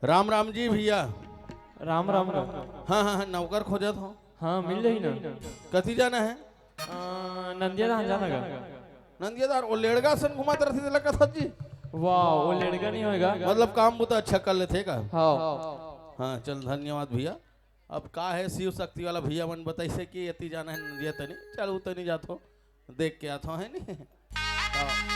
राम राम जी भैया। राम राम राम। हाँ हाँ हाँ, नौकर खोजत हो। हाँ मिल रही ना। कथी जाना है? नंदिया धान जाना का। नंदियादार ओ लेड़गा सन घुमाते रहती दिला कथा जी। वाह वो लड़का नहीं होएगा। मतलब काम बहुत अच्छा कर लेते का। हाँ हाँ चल धन्यवाद भैया। अब का है शिव शक्ति वाला भैया मन बताई से कि यति जाना है नंदिया तनी चल उतनी जातो देख के आतो है नी। हाँ।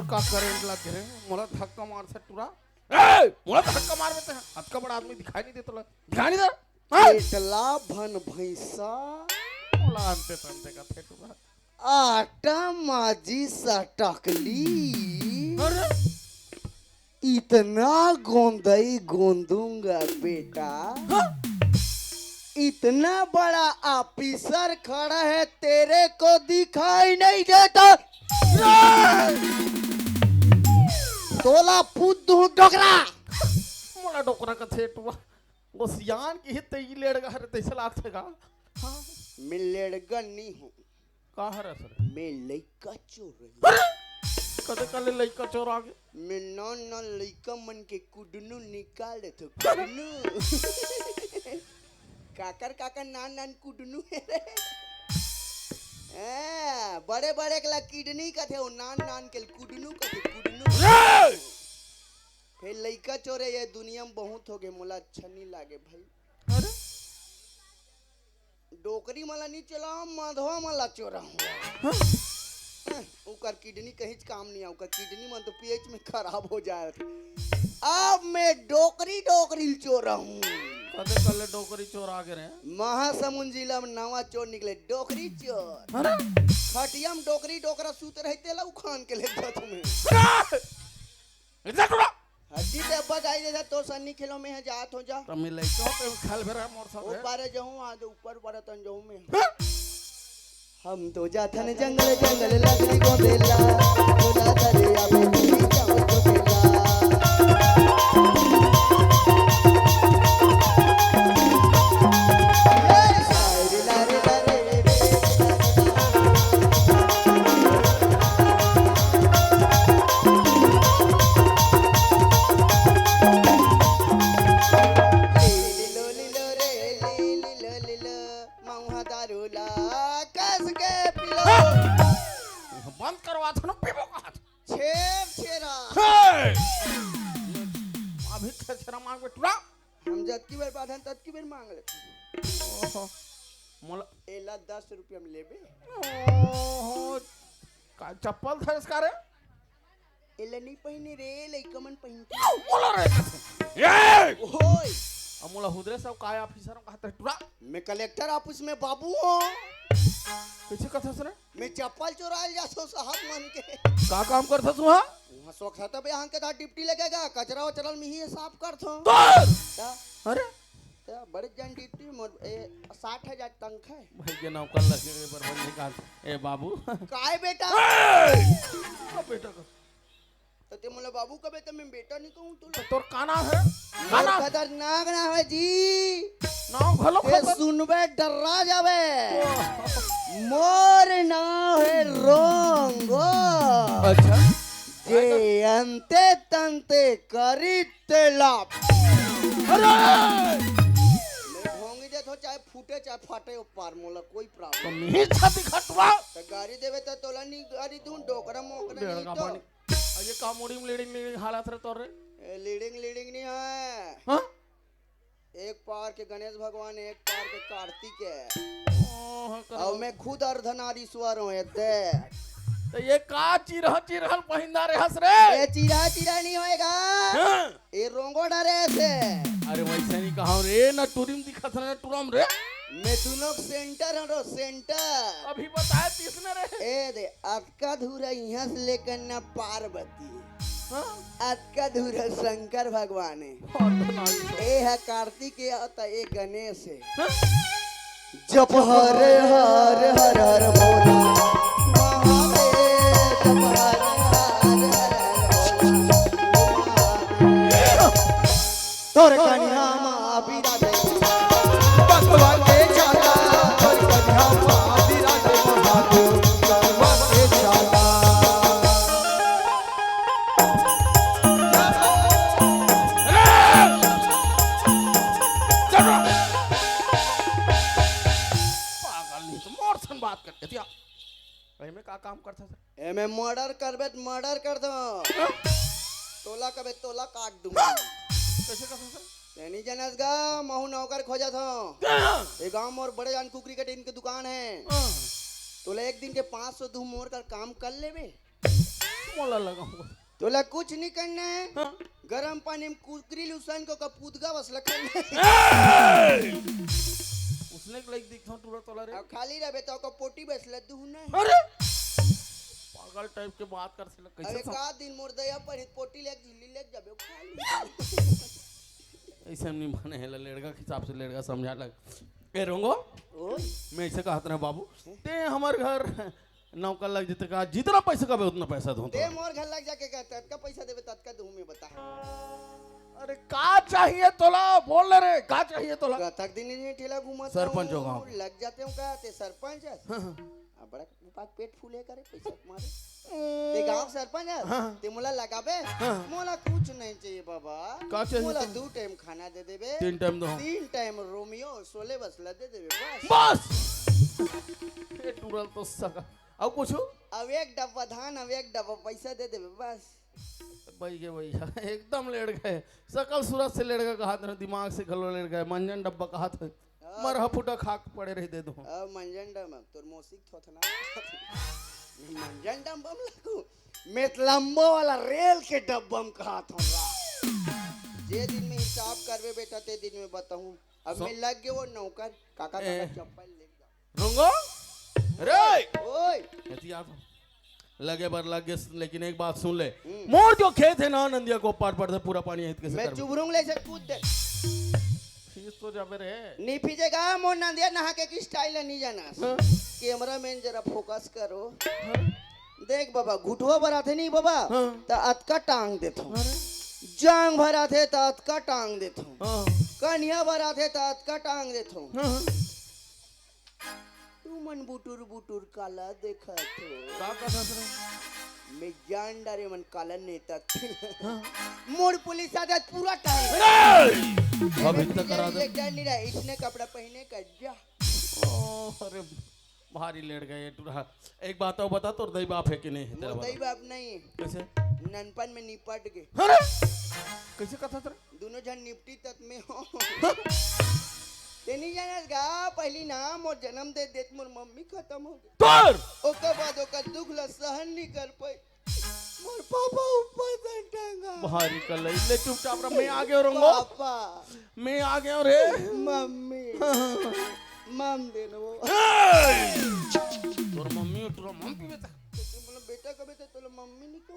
का करंट लग गए मोला धक्का मार से टूरा ए मोला धक्का मार देते हैं हाथ का बड़ा आदमी दिखाई नहीं देता दिखाई नहीं दे पेटला भन भैंसा मोला अंते तंते का थे टूरा आटा माजी सटकली अरे इतना गोंदई गोंदूंगा बेटा इतना बड़ा ऑफिसर खड़ा है तेरे को दिखाई नहीं देता तोला पुद्दू डोकरा मोला डोकरा का थे टूरा वो सियान की हित ई लेड़गा हरे तैसे लागते का हां मैं लड़का नहीं हूँ का हरे सर मैं लइका चोर कदे कले लइका चोर आ गए मैं नॉन लइका मन के कुडनू निकाल दे तो कुडनू काकर नान कुडनू है रे बड़े बड़े के किडनी का थे नान के कुडनू का थे कुडनू फिर लइका चोरे ये दुनिया में बहुत हो गए मोला अच्छा नहीं लागे भाई अरे डोकरी मला नहीं चला माधवा मला चोरा हुआ उकर किडनी कहीं काम नहीं आऊका किडनी मन तो पीएच में खराब हो जाए अब मैं डोकरी चोरा हूँ कदे कले डोकरी चोर आ गए महासमुंद जिला में नवा चोर निकले डोकरी चोर अरे खटिया में डोकरा सूत रहते ला उखान के ले जा तुम्हें इधर टूरा हड्डी ते बजाई दे तो सन्नी खेलो में है जात हो जा तमी लइका पे खाल भरा मोर सब ऊपर जाऊं आज ऊपर पर तन जाऊं मैं हम तो जाथन जंगल जंगल लकड़ी को देला खुदा दरिया में भी जाऊं तो देला खाऊं दारू ला कस के पिलो बंद करवा था ना पीबो का छेर छेरा अभी छेरा मांग के टुरा हम जतकी बेर बाधन ततकी बेर मांग ले ओहो मोला एला 10 रुपया में लेबे ओहो का चप्पल धरस का रे एला नहीं पहिने रे लइकमन पहिन मोला रे ए ओय अब मोला हुदरे सब काय ऑफिसर कहते टुरा मैं कलेक्टर ऑफिस में बाबू हूँ पीछे कथा सुने मैं चप्पल चुराल जासो साहब मन के का काम करथा तू हां वहाँ शौक था तब यहाँ के दा डिप्टी लगेगा कचरा वचरल में ही साफ कर थो अरे बड़े जन डिप्टी मोर 60,000 तनख्वाह है भाई के नाम कर लगे पर बंद निकाल ए बाबू काय बेटा बेटा का तो ते मोला बाबू कबे तो मैं बेटा नहीं कहूँ तू तोर का नाम है नाम खतरनाक ना है जी नाम भलो ते सुनबे डरा जावे मोर नाम है रोंगो अच्छा जे अंते तंते करी तेलाप अरे मैं होंगी दे तो चाहे फूटे चाहे फाटे ऊपर मोला कोई तो प्रॉब्लम मी छाती खटवा तो गाड़ी देवे तो तोला नहीं गाड़ी दूं डोकरा मोकरा डेढ़ नहीं का तो पानी ये का मुड़ी लीडिंग हालत रे तोर रे लीडिंग नहीं है हां एक पार के गणेश भगवान एक पार के कार्तिक है ओह और मैं खुद अर्धनारीश्वर हूँ ये तो ये का चिरहल पहिंदा रे हंस रे चिरा चिरा नहीं होएगा हाँ? ये रोंगो डरे से अरे वैसे नहीं कहा रे ना टूरिम दिखत ना टूरम रे मैं दोनों सेंटर हरो सेंटर अभी बताया तीसने रे ए दे अटका धूरा यहाँ से लेकर ना पार्वती हाँ? अटका धूरा शंकर भगवान है अर्धनारीश्वर। ए है कार्तिक है ए गणेश है हाँ? जप हर हर हर हर भोला महादेव जप हर हर हर हर तोर कन्या मां बिरा दे भगवान के चाला तोर कन्या मां बिरा दे महादेव भगवान के चाला पागल नहीं तो मोर सन बात करते थिया भाई मैं का काम करता था ए मैं मर्डर करबे तो मर्डर कर दो तोला कबे तोला काट दूंगा कैसे करता था तेनी जनस गा महू नौकर खोजा था ये गांव मोर बड़े जान कुकरी के टीन की दुकान है हाँ, तोला एक दिन के 500 धूम मोर कर काम कर लेबे मोला लगाऊंगा तोला कुछ नहीं करना है हाँ? गरम पानी में कुकरी लुसान को कपूतगा बस लखन उसने के लाइक दिखता टूरा तोला रे अब खाली रहे तो को पोटी बस लद्दू ना अरे पागल टाइप के बात कर से अरे कैसे का दिन मोर दया पर पोटी लेक झिल्ली लेक जाबे खाली ऐसे हम नहीं माने है लड़का के हिसाब से लड़का समझा लग ए रोंगो ओए मैं ऐसे कहता रहा बाबू ते हमारे घर नौकर लग जितने का जितना पैसा कबे उतना पैसा दूं दे मोर घर लग जाके कहता का पैसा देबे तत का दूं में बता अरे का चाहिए तोला बोल रे का चाहिए तोला कथक दिन ही ठेला घुमा सरपंच हो गाँव के। लग जाते हूं का ते सरपंच है हाँ, अब बड़ा पाक पेट फूले करे पैसा मारे ते गांव सरपंच है हाँ। ते मोला लगाबे हाँ। मोला कुछ नहीं चाहिए बाबा का चाहिए मोला तुम? 2 टाइम खाना दे देबे 3 टाइम दो 3 टाइम रोमियो सोले बसला दे देबे बस बस ये टूरल तो सका अब पूछो अब एक डब्बा धान अब एक डब्बा पैसा दे देबे बस भाई के भैया एकदम लेट गए सकल सूरत से लेट गए कहा था दिमाग से गलो लेट गए मंजन डब्बा कहा था मरहा फुटा खाक पड़े रही दे दो अब मंजन डम तोर मोसिक थोथना मंजन डम बम लगू मेत लंबो वाला रेल के डब्बम कहा था जे दिन में हिसाब करबे बेटा ते दिन में बताऊं अब मैं लग गए वो नौकर काका काका चप्पल ले जा रोंगो रे ओए एहतियात लगे बर लगे लेकिन एक बात सुन ले मोर जो खेत है ना नंदिया को पार पड़ते पूरा पानी है कैसे मैं कर चुबरुंग ले से कूद दे फीस तो जाबे रे नी पीछेगा मोर नंदिया नहा के की स्टाइल है नहीं जाना हाँ? कैमरामैन जरा फोकस करो देख बाबा घुटवा भराथे नहीं बाबा हाँ। तो अतका टांग देथो अरे जांग भराथे तो अतका टांग देथो हाँ कन्या भराथे तो अतका टांग देथो हाँ तू मन बुटुर बुटुर काला देखा थो का कथा रे मैं जान डारे मन काला नेता थे हाँ मोर पुलिस आजा पूरा टांग अभी तक करा दे एक जान नहीं रहा इसने कपड़ा पहने का जा ओ, अरे भारी लेट गए टूरा। एक बात और बता, तो दही बाप है कि नहीं है तेरा मोर दई बाप? बाप नहीं है, कैसे? ननपन में निपट गए, अरे कैसे कथा तेरा? दोनों जन निपटी तक में हो। ते नहीं जानस गा, पहली ना मोर जन्म दे देत मोर मम्मी खत्म हो गई, तोर ओकर बाद ओकर दुख ला सहन नहीं कर पाई, मोर पापा ऊपर से टंगा। भारी कर ले चुपचाप रह, मैं आ गया रंगो, पापा मैं आ गया रे। मम्मी मम देनो वो तोर मम्मी टूरा मम्मी बेटा बोला बेटा कबे तो तोला मम्मी नहीं कहूं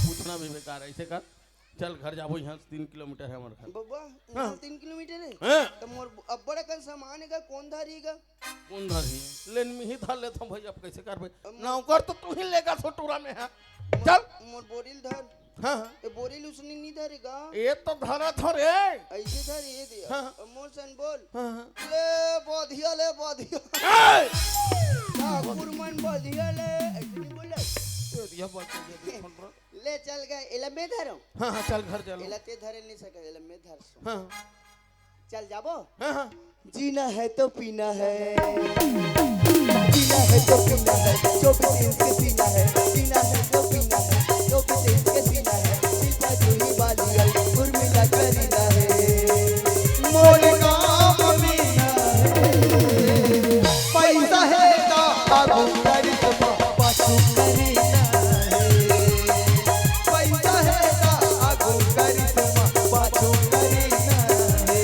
पूछना भी बेकार है। ऐसे कर, चल घर जाबो, यहाँ से 3 किलोमीटर है हमारे घर। बाबा यहाँ 3 किलोमीटर है हैं? तो मोर अब्बड़ का सामान है कौन धारीगा? कौन धर ही लेन में ही धर लेता हूँ भाई, अब कैसे कर भाई? नौकर तो तू ही लेगा छोटूरा में है। चल मोर बोरिल धर, हाँ ये बोरिल उसने नहीं धरेगा, ये तो धरा था रे। ऐसे धर ये दिया। हाँ। अब मोर सन बोल हाँ, ले बोधिया हाँ। ठाकुर मन बोधिया ले, ऐसे नहीं बोला, ये बात तो ये देखो ना। ले चल गए एला में धरो, हाँ हाँ चल घर चल। एला ते धरे नहीं सके, एला में धर सो। हाँ चल जाबो, हाँ हाँ जीना है तो पीना है, जीना है तो पीना है, 24 इंच के सीना है, जीना है तो पीना है, 24 इंच के सीना है, सीता जूही वाली आई उर्मिला करीना है, मोरे काम मीना है, पैसा है का आगू करी तो पाछू करीना है, पैसा है का आगू करी तो पाछू करीना है,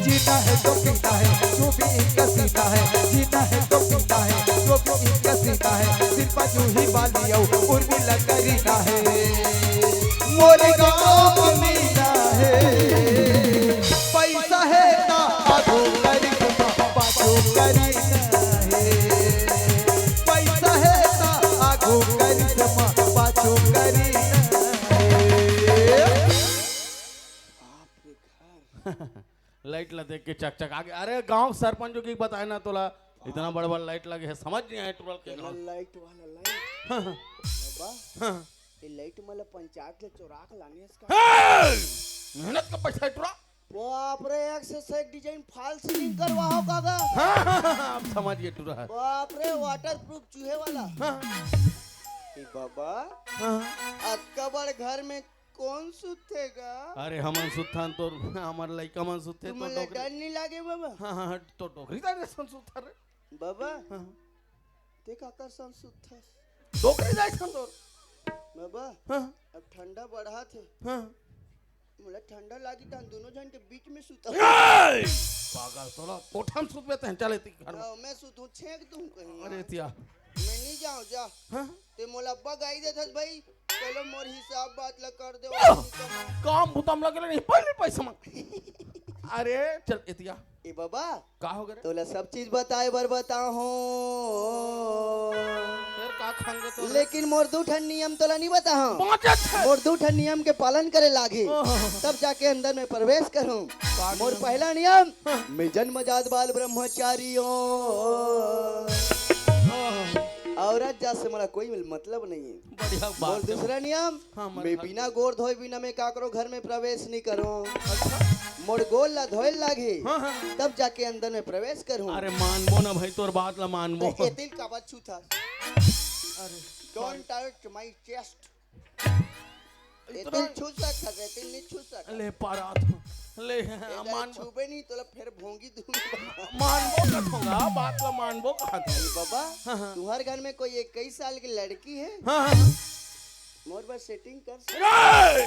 जीना है तो पीना है, जो भी इनका सीना है, जीना है तो पीना है, जो भी इनका सीना है, सिर पर जूही वाली आओ उर्मिला करीना है, मोरे गाँव मीना है, पैसा है ना आगू करी तो पाछू करीना है, पैसा है ना आगू करी तो पाछू करीना है। लाइट ला देख के चक चक आगे। अरे गांव सरपंचों की बताए ना तोला, इतना बड़ा बड़ा लाइट लगे है, समझ नहीं आए टूरल के गाँव। लाइट वाला लाइट हाँ, हाँ, बाबा, हाँ। ये लाइट मला पंचायत से चुरा के लाने इसका। मेहनत का पैसा है टूरा। बाप रे, एक से एक डिजाइन फॉल सीलिंग करवाओ कागा। हाँ, हाँ, हाँ, हाँ, अब समझ गए टूरा है। बाप रे, वाटरप्रूफ चूहे वाला। हाँ, ए बाबा, हाँ। आपका बड़ घर में कौन सुतेगा? अरे हमन सुथान तो हमार लइका मन सुते तो तुम्हें डोकरी। डर नहीं लागे बाबा? हाँ हाँ हाँ, तो डोकरी जाए सन सुथार रे। बाबा, हाँ, ते काकर सन सुता? डोकरी जाए सन तो। बाबा, हाँ, अब ठंडा बढ़ा थे, हाँ। मुझे ठंडा लागी तो हम दोनों जन के बीच में सुता। पागल तोला कोठा में सुत बेते हैं, चले ती घर में। मैं सुतूं, छेक दूं कहीं। अरे तिया। मैं नहीं जाऊं, जा। हाँ, ते मोला अब्बा गाई देत हस भाई, चलो मोर हिसाब बात ला कर दे। काम भूतम लगले नहीं, पहले पैसा मांग। अरे चल एतिया। ए बाबा, का हो गए रे? तोला सब चीज बताए बर बताऊं, फिर का खांगे तो? लेकिन मोर दू ठन नियम तोला नहीं बताऊं। पांच अच्छे। मोर दू ठन नियम के पालन करे लागी, ओहो। तब जाके अंदर में प्रवेश करूं। मोर पहला नियम, मैं जन्मजात बाल ब्रह्मचारियों, औरत जात से मेरा कोई मतलब नहीं है। बढ़िया और बात है। दूसरा नियम, हाँ, मैं मरखा- बिना गोर धोए बिना मैं काकरो घर में प्रवेश नहीं करूं। अच्छा। मोर गोल ला धोए लागे, हाँ, हाँ। तब जाके अंदर में प्रवेश करूं। अरे मानबो ना भाई, तोर बात ला मानबो। ये दिल का बच्चू था। अरे Don't touch my chest. ये इतना- दिल छू सकता है, दिल नहीं छू सकता। ले पारात ले ये दिल मान छूबे नहीं तो फिर भोंगी दूंगा। मानबो का होगा, बात ला मानबो कहाँ था? बाबा, हाँ, हाँ। तुम्हारे घर में कोई 21 साल की लड़की है? हाँ हाँ। मोर बस सेटिंग कर। रे!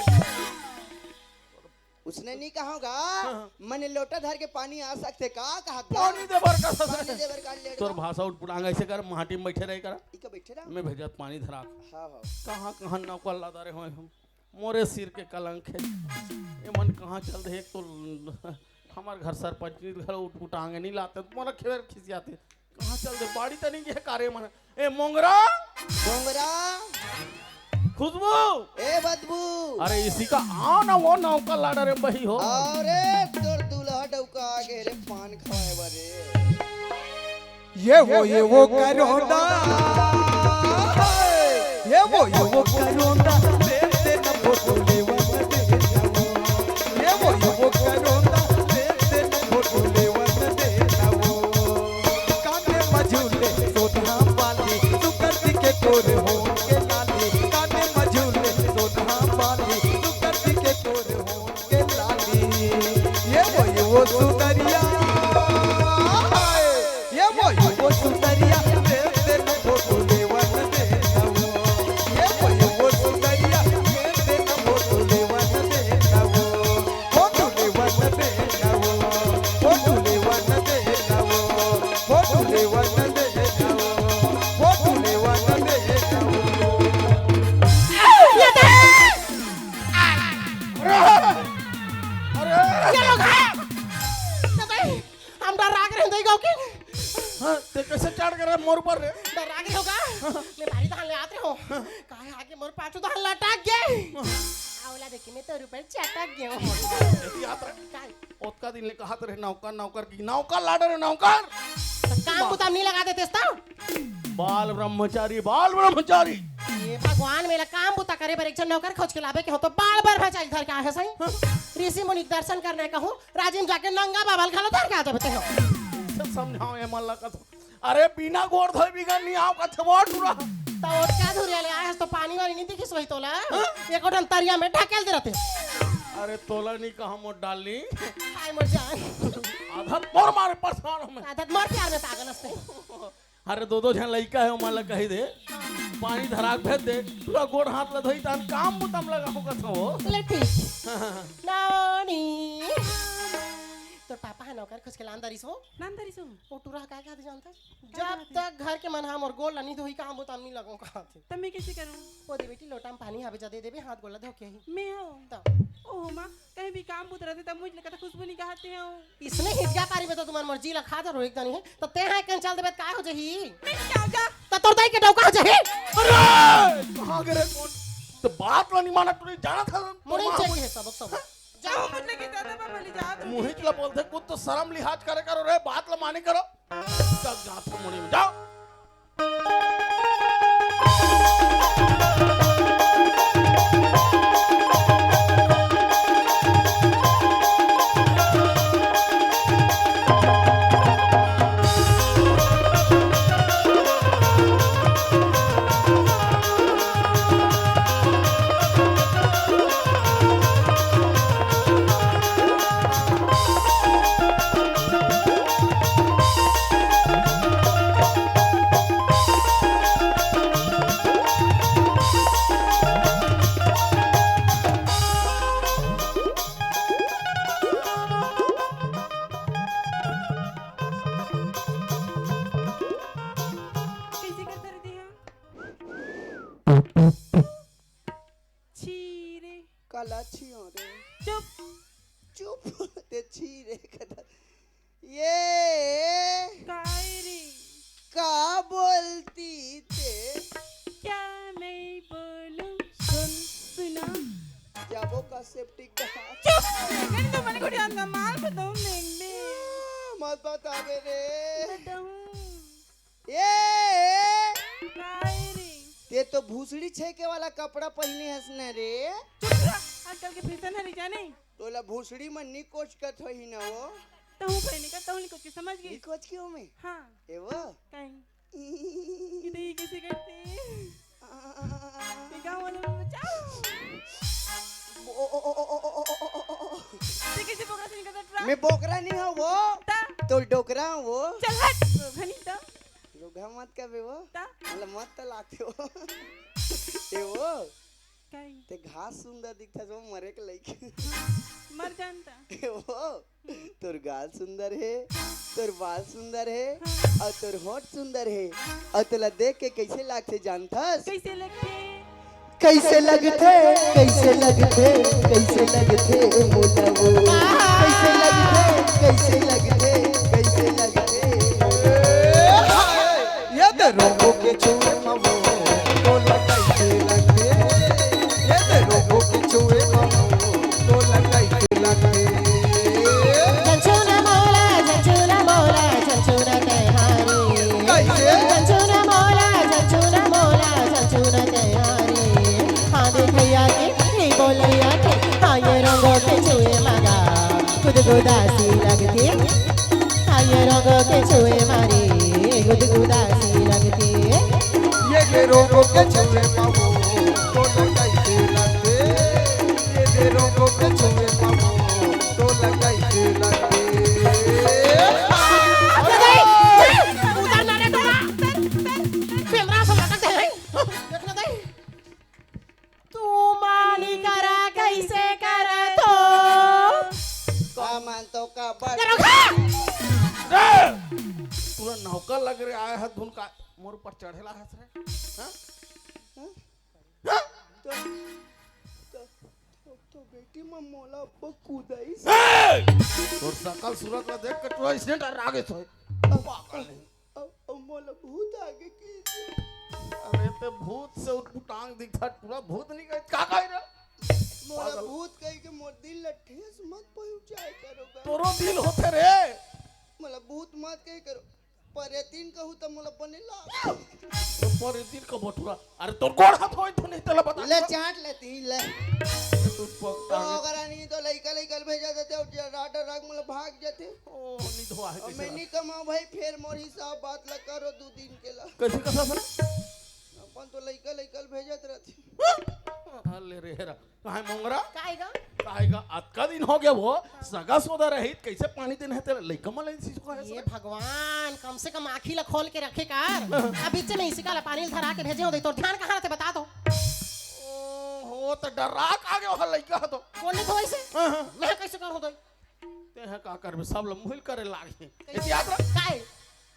उसने नहीं कहा होगा, हाँ। मैंने लोटा धर के पानी आ सकते का कहा था? पानी दे भर का पानी ससुर। दे भर का लेट तोर भाषा उठ पुटांग ऐसे कर, माटी में बैठे रहे कर। इका बैठे रहा। मैं भेजत पानी धरा। हाँ हाँ। कहाँ कहाँ नौकर लादा रहे हम, मोरे सिर के कलंक है। ये मन कहाँ चल रहे? एक तो हमार घर सरपंच घर उठ उठांगे नहीं लाते, तुम्हारा खेर खिसियाते। कहाँ चल रहे? बाड़ी तो नहीं है कार्य मन। ए मोंगरा, डोंगरा, खुशबू, ए बदबू, अरे इसी का आओ ना, वो नौकर लाडा रे बही हो। अरे तोर दूल्हा डौका आगे रे पान खाए बरे। ये वो करोंदा, ये वो करोंदा, दे दे न फोटो लेवा न दे ना वो। ये वो करोंदा, दे दे न फोटो लेवा न दे ना वो। गई गाँव की हाँ ते कैसे चढ़ कर मोर ऊपर रे डरा गई होगा मैं भारी धान ले आते हो कहा आगे मोर पाछू धान लटक गए आवला देखी मैं तेरे ऊपर चटक गया ऐसी याद रहे ओतका दिन ले कहा रे नौकर नौकर की नौकर लाडर नौकर काम बुताम नहीं लगा देते ता बाल ब्रह्मचारी ये भगवान मेरा काम बुता करे पर एक जन नौकर खोज के लावे के हो तो बाल बार भचाई घर का है सही ऋषि मुनि के दर्शन करने का हूँ राजिम जाके नंगा बाबल खाना धर के आते बते हो सब समझाओ ये मल्ला का अरे बिना गोड़ धोए बिगड़ नहीं आओ का थवट उड़ा तो और क्या धुरिया ले आया तो पानी वाली नहीं दिखी सोई तोला एक ओठन तरिया में ढकेल दे रहते अरे तोला नहीं कहा मोट डाल ली हाय मोर जान आधत मोर मारे परेशान हमें आदत मोर प्यार में तागन हंसते अरे दो जन लइका है माला कही दे पानी धराक भेज दे पूरा गोड़ हाथ ला धोई तान काम बुतम लगा होगा थो ले ठीक नानी तो पापा है नौकर खोज के लांदरी सो वो टूरा का क्या जानता जब तक घर के मन हम और गोल नहीं धोई काम बुताम नहीं लगो कहा थे तब मैं कैसे करूं? वो दे बेटी लोटा में पानी हावे जा दे देबे हाथ गोला धो के ही मैं हूं तो ओह मां कहीं भी काम बुत रहते तब मुझे लगता खुशबू नहीं कहते हो इसने हिजगा कारी में तो तुम्हारी मर्जी ला खा दो एक दनी है तो ते है कन चल देबे काय हो जही मैं क्या होगा तो तोर दाई के डौका हो जही अरे कहां गिरे कौन तो बात ला नहीं माना तूने जाना था मुड़ी चेक है सबक जाओ मतलब कि दादा पापा ले जाओ मुहित ला बोलते कुछ तो शर्म लिहाज करे करो रे बात ला माने करो तब जात मुड़ी में जाओ कैसे करते रहते हैं छी रे काला छियो रे चुप चुप ते छी रे कदा ये काय रे का बोलती थे क्या मैं बोलूं सुन सुना जाबो का सेप्टिक का चुप कर तो मैंने कोई अंदर मार बताऊं मैं मत बतावे रे बताऊं ये काय रे ते तो भूसड़ी छेके वाला कपड़ा पहने हसने रे चुप रह आजकल के फैशन है जाने तोला भूसड़ी में निकोच कत होई ना वो तो हूं पहने का तो कुछ समझ गई निकोच क्यों में हां ए वो कहीं ये कैसे करते ये गांव वालों में बचाओ ये कैसे बोकरा से निकलता ट्रक मैं बोकरा नहीं हूँ वो ता तो डोकरा हूँ वो चल हट घनी तो रोगा मत कबे वो ता मतलब मत तो लाते हो ए वो कहीं ते घास सुंदर दिखता जो मरे के लइके मर जानता ए वो तोर गाल सुंदर है तोर बाल सुंदर है और तोर होठ सुंदर है और तोला देख के कैसे लागते जानथस कैसे लगते कैसे लगते कैसे लगते कैसे लगते मोला वो कैसे लगते कैसे लगते कैसे लगते ये तो रोगों के छुए मवो तोला कैसे लगते ये तो रोगों के छुए मवो तोला कैसे लगते चंचुना मोला चंचुना तेहारी कैसे चंचुना मोला चंचुना तेहारी हाँ देखैया के हे बोलैया के हाँ ये रंगों के छुए मगा गुदगुदासी लगती हाँ ये रंगों के छुए मारी गुदगुदासी लगती ये के रोगों के छुए मवो तोला कैसे लगते ये के रोगों के छुए मवो तोला कैसे लगते उधर ना रे तोरा पेलरा सब लटक दे देखना दे तू मानी करा कैसे करा तो का मानतो का बड़ पूरा नौकर लग रहे आए है धुन का मोर ऊपर चढ़ेला है रे हाँ? हाँ? तो तो बेटी मैं मोला बकुदाई तोर सकल सूरत ला देख के तू इसने डर आगे सोए पागल है। अब मोला भूत आगे की अरे ते भूत से टांग दिखता पूरा भूत नहीं गए का कह रे मोला भूत कह के मोर दिल ला ठेस मत पहुंचाए करोगा तोरो दिल होते रे मोला भूत मत कह करो परेतीन कहू त मोला बनेला तो पर दिल का बटुरा अरे तोर गोड़ हाथ होई तो नहीं तेला बता ले चाट लेती ले तू तो पक अगर नहीं तो लइका लइका भेजा देते और राडर राग मोला भाग जाते ओ नहीं धोआ है और मैं नहीं कमा भाई फिर मोर हिसाब बात ला करो 2 दिन के ला कैसे कसा बना अपन तो लइका लइका भेजत रहती अरे रे हेरा काहे मोंगरा काहेगा काहेगा अतका दिन हो गया वो सगा सोदा रहित कैसे पानी देने है तेरा लइका मले चीज को है ये भगवान कम से कम आँखी ला खोल के रखे कार अब बीच में इसी का पानी धरा के भेजे हो दे तो ध्यान कहाँ रहते बता दो हो तो डराक आ गया हो लइका तो कौन नहीं धोई से मैं कैसे कर हो दई ते है का कर सब लमुल करे लागे इस याद रख काहे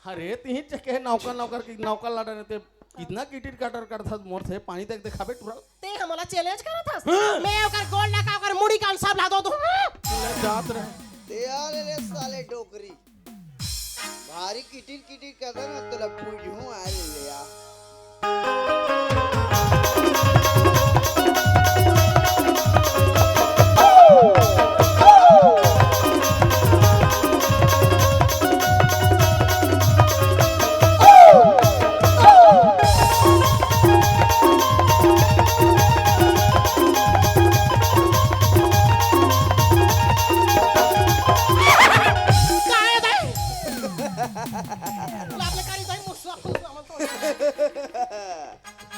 अरे तीन चके नौकर नौकर की नौकर लड़ा ने ते कितना कीटिट काटर करता मोर से पानी तक दिखाबे टुरा ते हमला चैलेंज करा था मैं ओकर गोल लगा ओकर मुड़ी कान सब ला दो तू ले जात रहे ते यार रे साले डोकरी भारी किटिर किटिर करदा ना तोला पूजू आ ले या काहे दई लापले करी दई मुसवा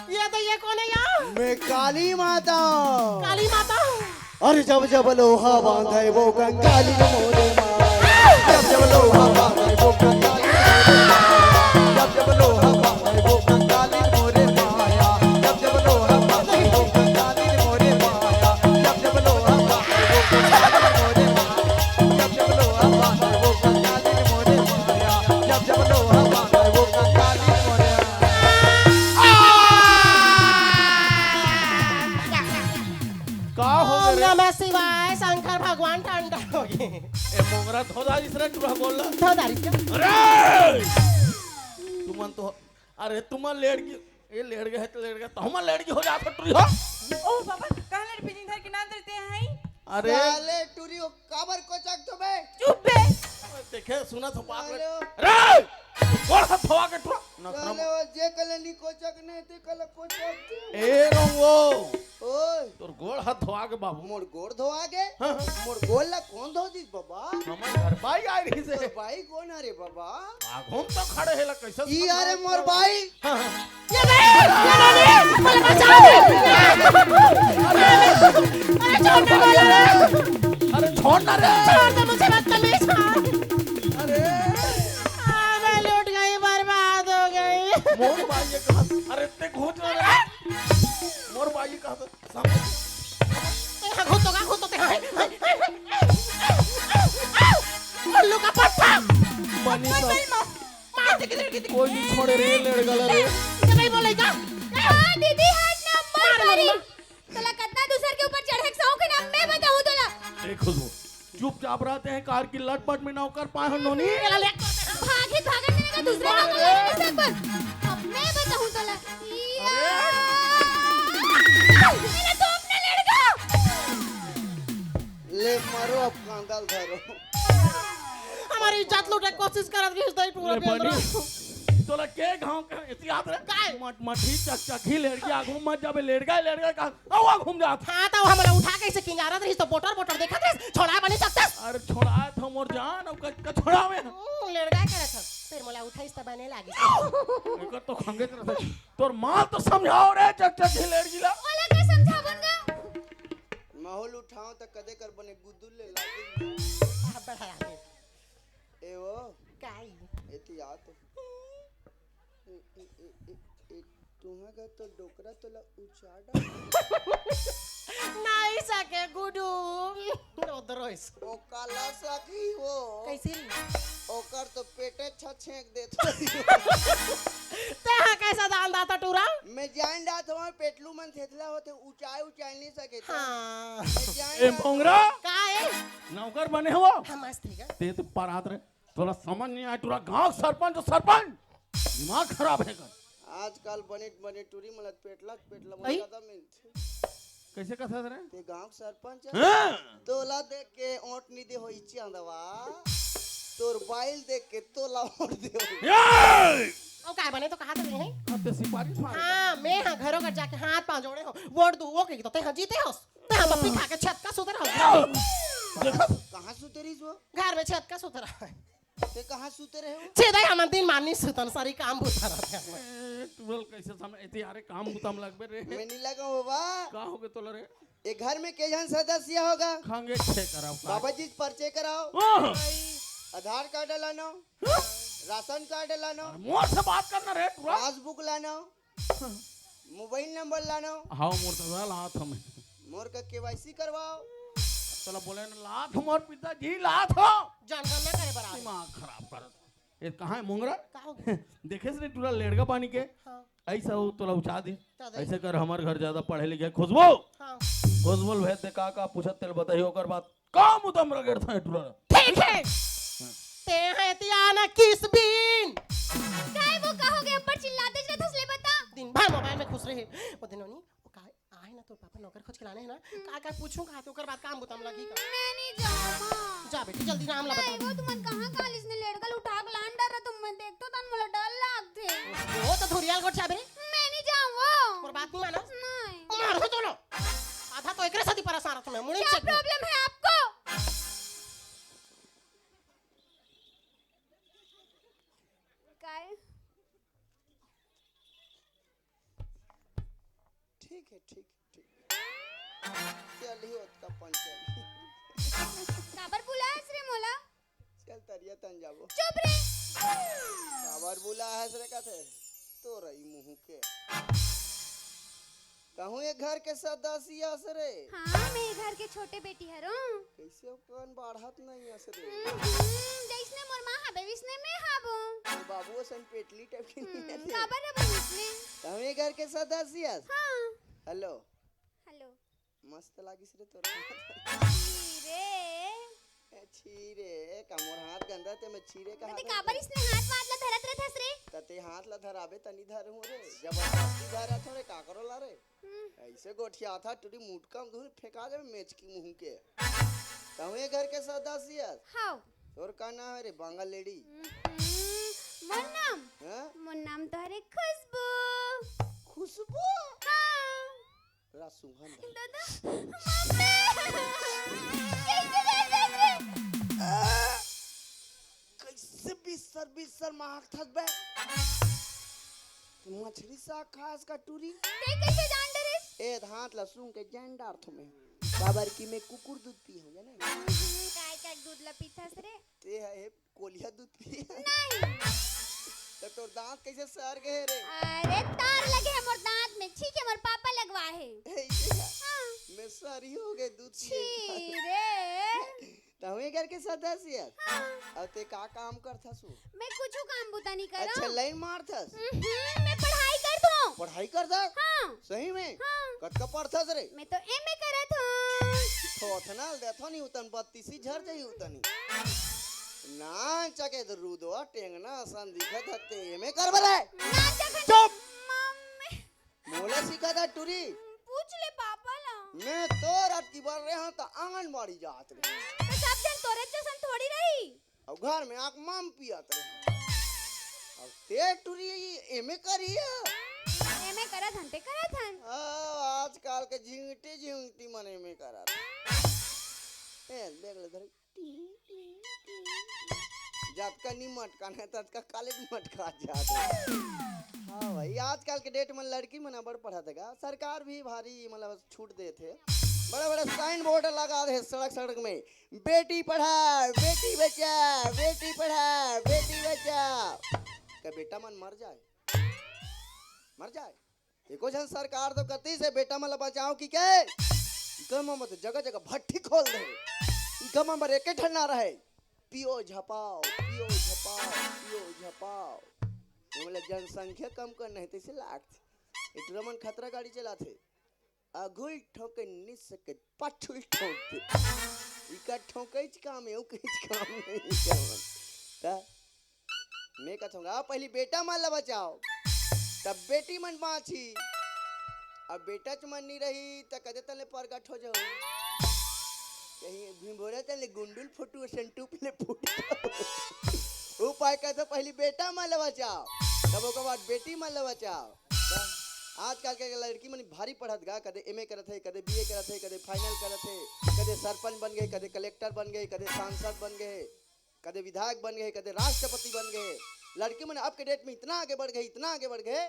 ये कौन है यार मैं काली माता काली माता अरे जब जब लोहा बांधे वो कंकाली मोरे माया जब जब लोहा बांधे वो कंकाली जब जब लोहा बांधे वो कंकाली मोरे माया जब जब लोहा बांधे वो कंकाली मोरे माया जब जब लोहा बांधे वो कंकाली मोरे माया जब जब लोहा बांधे वो कंकाली मोरे माया जब जब लोहा बांधे वो कंकाली मोरे का हो ओम रे नमः शिवाय शंकर भगवान ठंडा हो गए ए मोंगरा धोदा इसने टुरा बोल तो दारी का अरे तुमन तो अरे तुम लेट गई ये लेट गए तो लेट गए तो हम लेट गई हो जात टुरी हो ओ बाबा कहाँ लड़ पिजिंग धर के ना धरते हैं अरे साले टूरियो काबर को चक तो बे चुप बे देखे सुना तो पागल साले अरे गोड़ हाथ धोवा के टुरा साले वो जे कले को चक ने ते कले को चक ए रंगो ओए तोर गोड़ हाथ धोवा के बाबू मोर गोड़ धोआ गे हाँ। मोर गोड़ ला कौन धो दी बाबा हमर घर भाई आई रही से तोर भाई कौन है रे बाबा आगों तो खड़े है ला कैसे ई अरे मोर भाई ये नहीं बोले बचाओ अरे छोड़ दे बोले अरे छोड़ ना रे छोड़ दे मुझे बदतमीज अरे मैं लूट गई बर्बाद हो गई मोर भाई ये कहा अरे ते घूट रे मोर भाई ये कहा सामने घुटो ते उल्लू का पट्टा पानी सब मार दे किधर कोई नहीं छोड़े रे लेड़ गला रे ये नहीं बोलेगा हां दीदी हट नंबर करी तोला कितना दूसर के ऊपर चढ़े सौ के नाम मैं बताऊं तोला देखो वो चुपचाप रहते हैं कार की लटपट में नौकर पाए नोनी ये ले भागे भागे मैंने कहा दूसरे का तो नहीं सक पर अब मैं बताऊं तोला मेरा तो अपना लड़का ले मारो अब कांदल धरो हमारी इज्जत लूटने की कोशिश करत रही है पूरा बनी तोला के गांव का इतिहास रे काय? मट मठी चक चकी लेड़ के आगू मत जाबे लेड़ गए का औवा घूम जात हां तो हमरा उठा के से किंगारत रही तो बोटर देखत रही छोड़ा बनी सकता अरे छोड़ा था मोर जान अब का छोड़ावे लड़का करत था फिर मोला उठाइस त बने लागी एकर तो खंगे रहते तोर मां तो समझाओ रे चक चकी लेड़ गिला ओला के समझावनगा माहौल उठाओ त कदे कर बने गुदुल ले लागे बढ़ा ए वो काई एतियात तुम्हें का तो डोकरा तोला उचाड़ा नहीं सके गुडू उधरोइस ओ काला सखी वो कैसे ओकर तो पेटे छेक देत ते कैसा दान दाता टूरा मैं जान रहा था पेटलू मन थेथला होते ऊंचाई नहीं सके थे। हाँ मैं जान ए रहा था- मोंगरा का है नौकर बने हो हम मस्त है ते तो परात रहे थोड़ा समझ नहीं आया पूरा गांव सरपंच दिमाग खराब है कर आजकल बने टूरी मलत पेटला आई? ज्यादा मिलते कैसे कथा रे ते गांव सरपंच हाँ? तोला देख के ओट नी दे होई चांदवा तोर बाइल देख के तोला ओट दे होई। ये! ओ का बने तो कहा तो नहीं अब ते सिपाही मार हाँ मैं हाँ घरों घर जाके हाथ पांव जोड़े हो वोट दू वो कही तो ते हाँ जीते हो ते हाँ पप्पी खा के छत का सुतर हो कहाँ सुते रही सो घर में छत का सुतर है ते कहाँ सुते रहे हो छेदा हम दिन माननी सुतन सारी काम बुता रहते हैं टूरल कैसे समय इतने यारे काम बुतम लगबे रे मैं नहीं लगा बाबा का हो गए तोला रे ये घर में के जन सदस्य होगा खांगे छे कराओ का बाबा जी पर्चे कराओ ओह! आधार कार्ड लाना राशन कार्ड लाना मोर से बात करना रे पूरा पासबुक लाना मोबाइल नंबर लाना हां मोर तो लात हमें मोर का केवाईसी करवाओ तोला बोले न लात मोर पिताजी लात हो जनगणना करे बराबर दिमाग खराब कर ये कहां है मोंगरा का हो गया? देखे से टूरा लेड़गा पानी के हाँ ऐसा हो तोला उठा दे उठा दे। ऐसे कर हमार घर ज्यादा पढ़े लिखे खुशबू हाँ खुशबू भेज दे का पूछत तेल बताई ओकर बात काम उतम रगड़ था टूरा ठीक है ते हैं तियाना किस बीन काय वो कहोगे अब्बा चिल्लाते जरा थसले बता। दिन भर मोबाइल में घुस रहे वो दिनों नहीं वो का आए ना तो पापा नौकर खोज के लाने हैं ना का पूछूं कहा तो ओकर बाद काम बुतम लगी का मैं नहीं जाऊँ जा बेटी जल्दी नाम ला नहीं बता वो तुमन कहाँ काल इसने लेड़कल उठा के लान डर तुम मैं देख तो तन मोला डर लागथे। वो तो धुरियाल गोट छाबे मैं नहीं जाऊँ वो और बात नहीं माना नहीं। मार हो तो लो आधा तो एकरे साथी परेशान तुम्हें मुड़ी क्या चेक प्रॉब्लम है आपको? काय ठीक चल ही उसका पंचल काबर बुलाया रे मोला? चल तरिया तन जाबो चुप रे। काबर बुला है रे कथे तो रही मुंह के कहूँ ये घर के सदस्य रे हाँ मैं घर के छोटे बेटी हरो कैसे कौन बाढ़त नहीं असरे जैसने मोर माँ हबे विसने मैं हबो बाबू सन पेटली टाइप की नहीं है काबर रे बनिसने। कहूँ ये घर के सदस्य हाँ हेलो हेलो मस्त लागिस रे तोर रे छीरे कमोर हाथ गंदा ते मैं छीरे का ते हाथ काबर इसने हाथ वाथ ला धरत रहथस रे। तते हाथ ला धराबे तनी धर हूं रे जबरदस्ती धरा थोड़े का करो ला रे ऐसे गोठिया था टूटी मुटकम धूल फेंका दे मेच की मुंह के कहूँ ये घर के सदस्य हाउ तोर का नाम है रे बांगा लेडी हैं मोर नाम तो हरे खुशबू। खुशबू हाँ रा सुगंध दादा मम्मी कैसे बिस्तर महक थस बे तू मछली सा खास का टूरी ते कैसे जान डरिस? ए हाथ लसून के जंडार थमे बाबर की में कुकुर दूध पी हो जाने काय काय दूध ला पीथस रे? ते है कोलिया दूध पी नहीं तो तोर दांत कैसे सर गए रे अरे तार लगे है मोर दांत में छी के मोर पापा लगवा है। ऐसे हाँ मैं सरी हो गए दूध छी पी रे। तवे घर के सदस्य हाँ अब ते का काम करथा सु मैं कुछ काम बुता नहीं कर अच्छा लाइन मारथस मैं पढ़ाई कर दूं। पढ़ाई करथा हाँ सही में हाँ कत का पढ़थस रे मैं तो एमए करत हूं। थोथनाल देखो नहीं उतन 32 झर जाई उतनी ना चके रूदवा टेंगना सन दिखत हते में कर बले ना जखन चुप मम्मी मोला सिखा था टूरी पूछ ले पापा ला। मैं तो रात की बार रहा तो आंगनबाड़ी जात रे तो सब जन तोरे जैसन थोड़ी रही। अब घर में आक माम पियात रे अब ते टूरी एमे करिया एमए करत हन ते करत हन। आजकल के झिंगटी मने में करत ए देख ले धर जब का नी मटका नहीं तब का कॉलेज मटका जात हाँ भाई आजकल के डेट में लड़की मना बड़ पढ़ा देगा सरकार भी भारी मतलब छूट दे थे बड़े बड़े साइन बोर्ड लगा दे सड़क में बेटी पढ़ा बेटी बचा बेटी पढ़ा बेटी बचा क्या बेटा मन मर जाए एको जन सरकार तो कती से बेटा मन बचाओ की के गम मत जगह जगह भट्टी खोल दे गम में एके ठंडा रहे पियो झपाओ पियो झपाओ पियो झपाओ मतलब जनसंख्या कम कर नहीं तो लाख इतना मन खतरा गाड़ी चलाते अगुल ठोके नहीं सके पछुल ठोकते इका ठोके काम है कहीं काम नहीं करवन ता मैं कहूँगा पहली बेटा मान ला बचाओ तब बेटी मन बाँची अब बेटा च मन नहीं रही तो कदे तले परगट हो जाओ कहीं भिंभोरा तले गुंडुल फुटू संटू पले फूट उपाय कहते पहली बेटा मान ला बचाओ तब ओकर बाद बेटी मान ला बचाओ आजकल के लड़की मन भारी पढ़त गा कदे एमए करत है कदे बीए करत है कदे फाइनल करत है कदे सरपंच बन गए कदे कलेक्टर बन गए कदे सांसद बन गए कदे विधायक बन गए कदे राष्ट्रपति बन गए लड़की मन अब के डेट में इतना आगे बढ़ गए इतना आगे बढ़ गए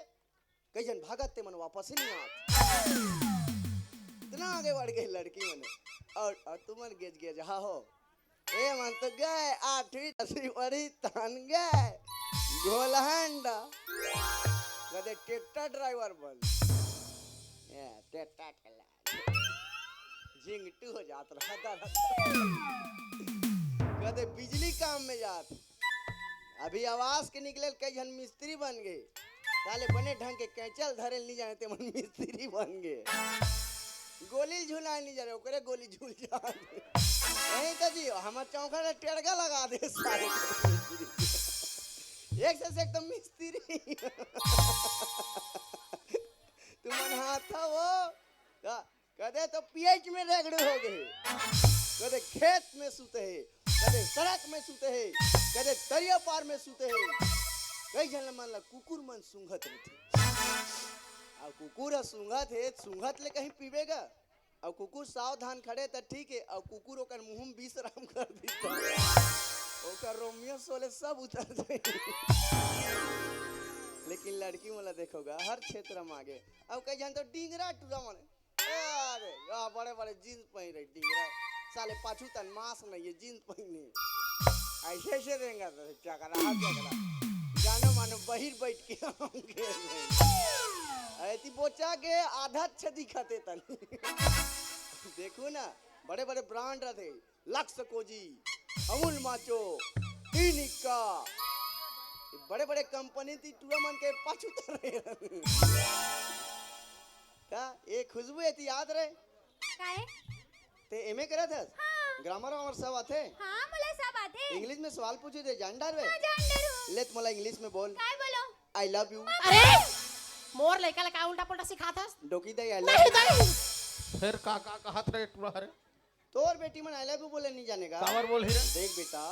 कई जन भागत ते मन वापस ही नहीं आते इतना आगे बढ़ गए लड़की मन और तुमन गेज गेज हा हो ए मन तो गए 8वीं 10वीं पढ़ी तान गए गोलहंडा कदे ट्रैक्टर ड्राइवर बन ट्रैक्टर चला जिंगटू हो जात रहा कदे बिजली काम में जात अभी आवाज के निकले कई जन मिस्त्री बन गए साले बने ढंग के कैचल धरे नहीं जाने ते मन मिस्त्री बन गए गोली झूला नहीं जा रहे ओकरे गोली झूल जा नहीं तो जी हमार चौका में टेड़गा लगा दे सारे एक से एक तो मिस्त्री तुमन हाथ था वो कदे तो पीएच में रेगड़े हो गए कदे खेत में सूते है कदे सड़क में सूते है कदे दरिया पार में सूते है कई जन मान ला कुकुर मन सूंघत रहते अब कुकुर सूंघत है सूंघत ले कहीं पीवेगा अब कुकुर सावधान खड़े तो ठीक है अब कुकुर ओकर मुंह में विष राम कर देता ओकर रोमियो सोले सब उतर जाए लेकिन लड़की वाला देखोगा हर क्षेत्र में आगे अब कई जन तो डिंगरा टूरा मन अरे बड़े बड़े जींस पहन रहे डिंगरा साले पाछू तन मास नहीं है जींस पहने ऐसे ऐसे देंगे तो क्या करा जानो मानो बहिर बैठ के होंगे ऐती बोचा के आधा अच्छा दिखाते तन देखो ना बड़े बड़े ब्रांड रहते लक्स कोजी अमूल माचो टीनिका बड़े बड़े कंपनी थी टूरा मन के पाछू तर रहे का एक खुशबू है याद रहे काहे ते एमए करत है ग्रामर और सब आते हां मला सब आते इंग्लिश में सवाल पूछे थे जान डार वे हां जान डरू लेत मला इंग्लिश में बोल काय बोलो आई लव यू अरे मोर लड़का लगा उल्टा पुल्टा सिखाता डोकी दे आई नहीं लव नहीं फिर का कहत रहे टूरा रे तोर बेटी मन आई लव यू बोले नहीं जानेगा कावर बोल ही रे देख बेटा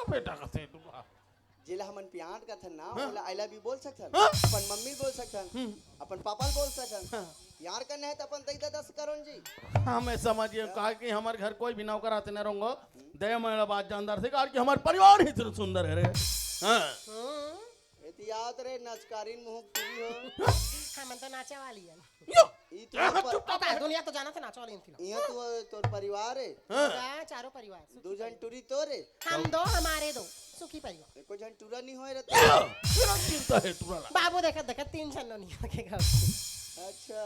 बेटा कहते टूरा जिला हमन प्यार का था ना बोला आई लव यू बोल सकथन हाँ? अपन मम्मी बोल सकथन अपन पापा बोल सकथन प्यार करना है तो अपन तई 10 करोड़ जी हमें समझिए कहा कि हमारे घर कोई भी नौकर आते न रहूंगा दे मेरा बात जानदार से कहा कि हमारे परिवार ही इतना सुंदर है रे हाँ याद रे नचकारीन मुंह पूरी हो हम तो नाचे वाली है ई तो पता है दुनिया तो जाना था नाचे वाली थी इहां तो तोर परिवार है चारों परिवार दो जन टूरी तोरे हम दो हमारे दो सुखी परिवार एको जन टूरा नहीं होए रहते चिंता है टूरा बाबू देखा देखा 3 जन नहीं के घर अच्छा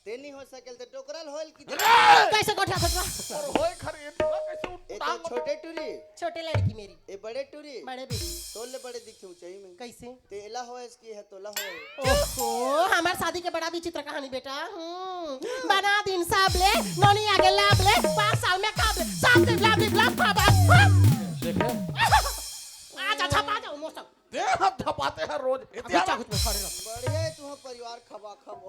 ते नहीं हो सकेल तो टोकरल होल की कैसे कोठा फटवा और होए खरे ये टूरा कैसे ए तो उठांग छोटे टूरी छोटे लड़की मेरी ए बड़े टूरी बड़े बेटी तोल ले बड़े दिखे ऊंचाई में कैसे तेला हो इसकी है तोला हो ओहो हमार शादी के बड़ा विचित्र कहानी बेटा बना दिन साबले नोनी आगे लाबले 5 साल में काबले साबले लाबले लाब बाबा देखे आज अच्छा पा जाओ मौसम दे हम धपाते हैं रोज अच्छा कुछ में खड़े रहो बढ़िया है तू परिवार खबा खबो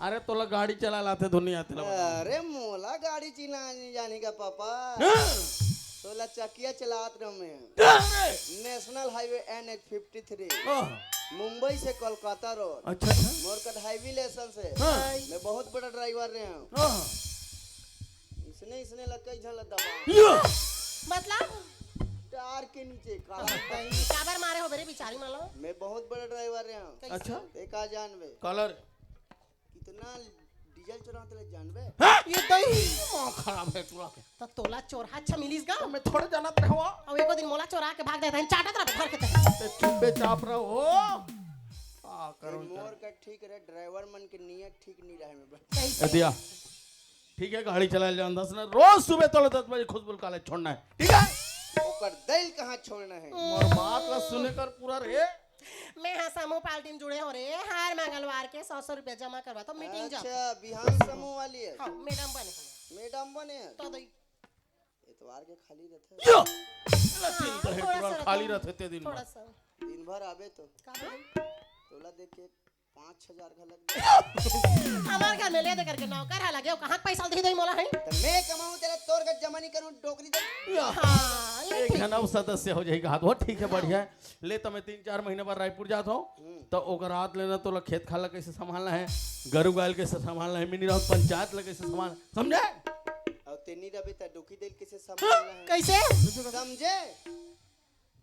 अरे तोला गाड़ी चला लाते दुनिया तेला अरे मोला गाड़ी चलाने जाने का पापा तोला चकिया चलात रहो मैं नेशनल हाईवे NH53 मुंबई से कोलकाता रोड अच्छा अच्छा मोरकट हाईवे लाइसेंस है हाँ। मैं बहुत बड़ा ड्राइवर रहा हूँ इसने लग झल दबा मतलब टार के नीचे काबर मारे हो मेरे बिचारी मालो मैं बहुत बड़ा ड्राइवर रहा हूँ अच्छा देखा जानवे कलर कितना डीजल चुराते ले जानवे ये दही खराब है टूरा तो तोला चोरा अच्छा मिलीस गा मैं थोड़े जानत रहो अब एको दिन मोला चोरा के भाग देता है चाटत रह घर के तक ते चुप्पे चाप रहो आ करो मोर का ठीक रहे ड्राइवर मन के नियत ठीक नहीं रहे में कैसे दिया ठीक है गाड़ी चलाए जान 10 ना रोज सुबह तोले 10 बजे खुशबुल कॉलेज छोड़ना है ठीक है ओकर दिल कहाँ छोड़ना है और बात ला सुने कर पूरा रे मैं हाँ समूह पार्टी में जुड़े हो रहे हैं हर मंगलवार के 100 रुपया जमा करवा तो मीटिंग जाओ अच्छा बिहान समूह वाली है हाँ मैडम बने हो। मैडम बने हैं तो दई इतवार के खाली रहते यो चिंता है थोड़ा पूरा सा खाली रहता रहते दिन थोड़ा भर सा दिन भर आवे तो का बोली? तोला देख के 5,000 का लग गया हमार घर में ले दे करके नौकर है लगे कहाँ पैसा दे दई मोला है तो मैं कमाऊं तेरा तोर का जमा नहीं करूं डोकरी दे हाँ ले एक जनव सदस्य हो जाएगा हाथ वो ठीक है बढ़िया है ले तो मैं 3-4 महीने बाद रायपुर जाता हूँ तो ओकर रात लेना तो खेत खाला कैसे संभालना है गरु गायल कैसे संभालना है मिनी राउत पंचायत ला कैसे संभालना समझे और तेनी रबे त डोकी देल कैसे संभालना है कैसे समझे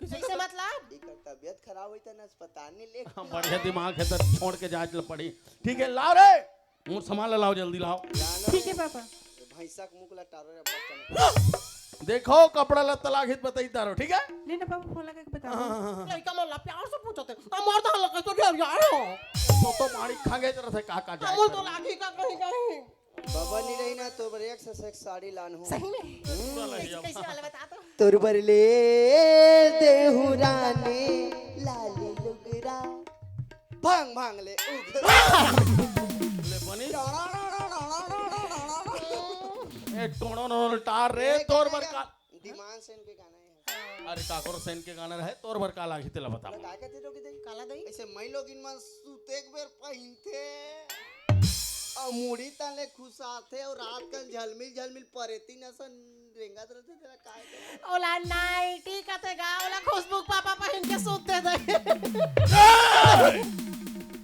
कैसे मतलब एकर तबीयत खराब होई त न अस्पताल नहीं ले हाँ, बढ़िया दिमाग है तो छोड़ के जांच ल पड़ी ठीक है लाओ रे मुंह संभाल लाओ जल्दी लाओ ठीक है पापा भैंसा के मुंह ला टारो रे बस देखो कपड़ा लत्ता लागित बताई तारो ठीक है लेना पापा फोन लगा के बताओ लड़का मोला प्यार से पूछते मर तो लगे तो डर यार तो मारी खा गए तरह से काका अमूल तो जाए लागी का कहीं कहीं बाबा नहीं रही ना तो बर एक से एक साड़ी लान हूं सही में कैसे वाला बता तो तोर बर ले देहुराने लाली लुगरा भांग भांग ले उगरा ले बनी ए टोनो नो टार रे तोर बर का दिमाग से इनके गाना है अरे काकोर सेन के गाना रहे तोर बर का लागी तेला बता काय कहते लोग दे काला दई ऐसे मई लोग इन मन सूते एक बेर पहिनथे और मुड़ी तले खुसाथे और रात का झलमिल झलमिल परेती नसन रेंगत रहते तेरा काय करे ओला नाइटी कते गावला खुशबू पापा पहन के सोते दे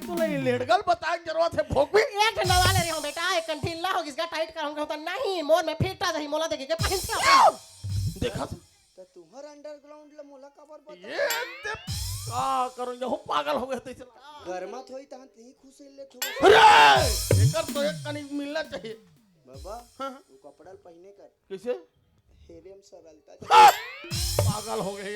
तू नहीं लेड़गल बता जरूरत है भोग भी एक ठंडा वाले रे हो बेटा एक ढीला हो गिसका टाइट करूंगा तो नहीं मोर में फिटा दही मोला देखे के पहन के देखा तो तुम्हार अंडरग्राउंड ला मोला कबर बता ये ते का करूं जो पागल हो गए थे चला गरमा थोई ता नहीं खुश ले थोड़ा अरे एकर तो एक कनी मिलना चाहिए बाबा हाँ। वो कपड़ा पहने कर किसे हेरेम सरलता पागल हो गए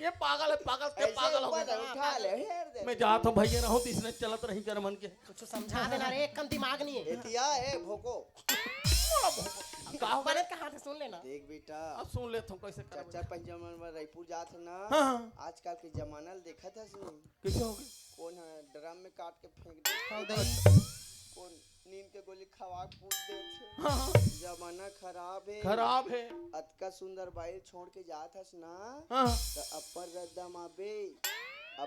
ये पागल है पागल ते ऐसे पागल हो ऊपर गए उठा ले हेर दे मैं जाता हूँ भैया रहूँ तो इसने चलत रही कर मन के कुछ समझा देना रे एक कम दिमाग नहीं है एतिया है भोको का हो गए बनत कहां से सुन लेना देख बेटा अब सुन लेता हूँ कैसे कर चाचा पंजाब में रायपुर जात है ना हाँ आजकल के जमाना देखा था सुन कैसे हो गए कौन है ड्रम में काट के फेंक दे हां दई कौन नींद के गोली खवा के पूछ दे छे हाँ जमाना खराब है खराब है अतका सुंदर बाई छोड़ के जात हस ना हाँ तो अपर रदम आबे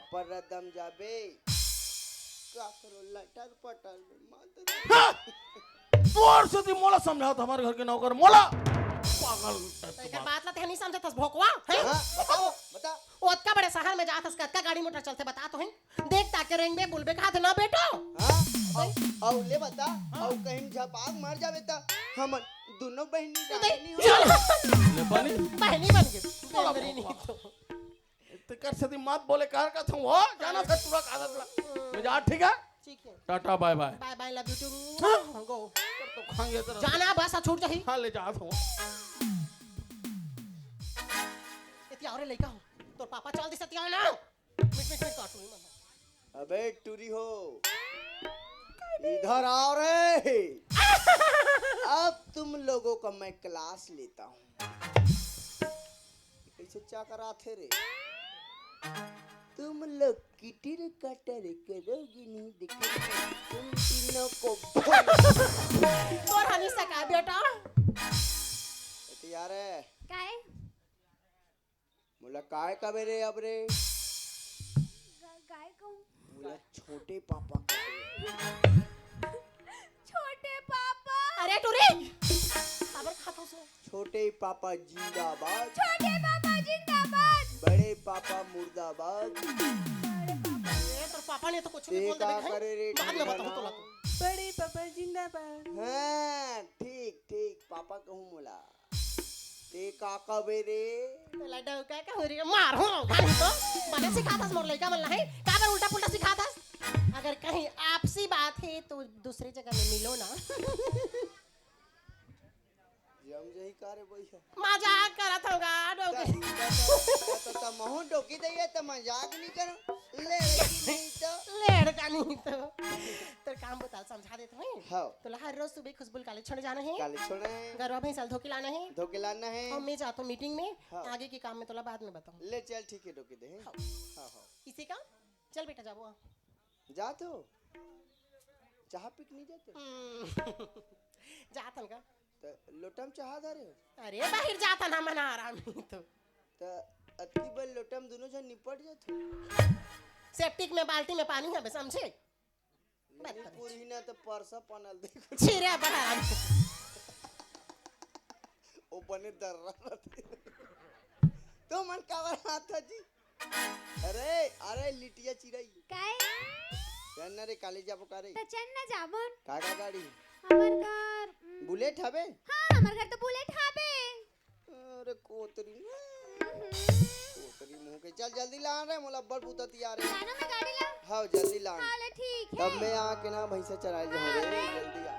अपर रदम जाबे का करो लटर पटर मात तोर से ती मोला समझाओ तो हमारे घर के नौकर मोला पागल टाइप एक के बात। बात ला ते नहीं समझतस भोकवा हैं हां बताओ बता ओतका बड़े शहर में जात हस कतका गाड़ी मोटर चलते बता तो हैं देख ताके रेंगे बुलबे का हाथ ना बेटो हां औ ले बता औ कहीं झपाक मर जावे त हम दोनों बहनी डालनी हो ले बनी बहनी बन गई बेंदरी नहीं तो ते कर से ती मत बोले कार का था वो जाना था तुरा आदत ला मैं जा ठीक है ठीक है टाटा bye bye bye bye love you too गो तो खाएंगे तेरा जाना बस आ छूट जाही हाँ ले जाता हूँ इति और लइका हो तोर पापा चल दिस तिया ना मिट काटू ही मन अबे टूरी हो इधर आओ रे अब तुम लोगों का मैं क्लास लेता हूँ कैसे क्या करा थे रे तुम लोग किटिर कटर करोगी नहीं दिखेगा तुम तीनों को तोर हनी सका बेटा यार है काय मुला काय कबे रे अब रे काय कहूँ मुला छोटे पापा छोटे पापा अरे टुरे खबर खातो से छोटे पापा जिंदाबाद छोटे पापा जिंदाबाद बड़े पापा मुर्दाबाद अरे तोर पापा ने तो कुछ नहीं बोल देखा दे करे रे बाद में बताऊं तो ला बड़े पापा जिंदाबाद हाँ ठीक ठीक पापा कहूँ मोला ते काका बेरे तो लड्डू का हो रही है मार हो भाई तो बने सिखातास मोर लइका मन नहीं का बार उल्टा पुल्टा सिखातास अगर कहीं आपसी बात है तो दूसरी जगह में मिलो ना जम जही कारे भैया मजाक करत होगा डोके तो महू डोकी दइए तो मजाक नहीं करो ले नहीं तो लेड़ का नहीं तो तो काम बता समझा देता हूं हाँ तो हर रोज सुबह खुशबुल कॉलेज छोड़ जाना है काले छोड़े गरवा भैंस धोके लाना है धोके लाना है और मैं जाता हूं मीटिंग में हाँ। आगे के काम में तोला बाद में बताऊं ले चल ठीक है डोकी दे हाँ हाँ इसी का चल बेटा जाबो जाते हो चाह पिक नहीं जाते जातन का तो लोटम चाह धरे हो अरे बाहर जाता ना मना आराम तो अतकी बल लोटम दोनों जन निपट जाते सेप्टिक में बाल्टी में पानी है बे समझे पूरी ना तो परसा पनल देखो छिरे बड़ा ओ बने दर्रा तो मन कावर हाथ था जी अरे अरे लिटिया चिरई काय चन्ना रे काले जाबो करे त चल ना जाबन काका गाड़ी हमर घर बुलेट हवे हां हमर घर तो बुलेट हाबे अरे कोतरी मुंह के चल जल्दी ला रे मोला बड़ पुता तैयार है लाना में गाड़ी ला हां जल्दी ला हां ठीक है तब मैं आके ना भैंसा चराए जाऊं रे जल्दी आ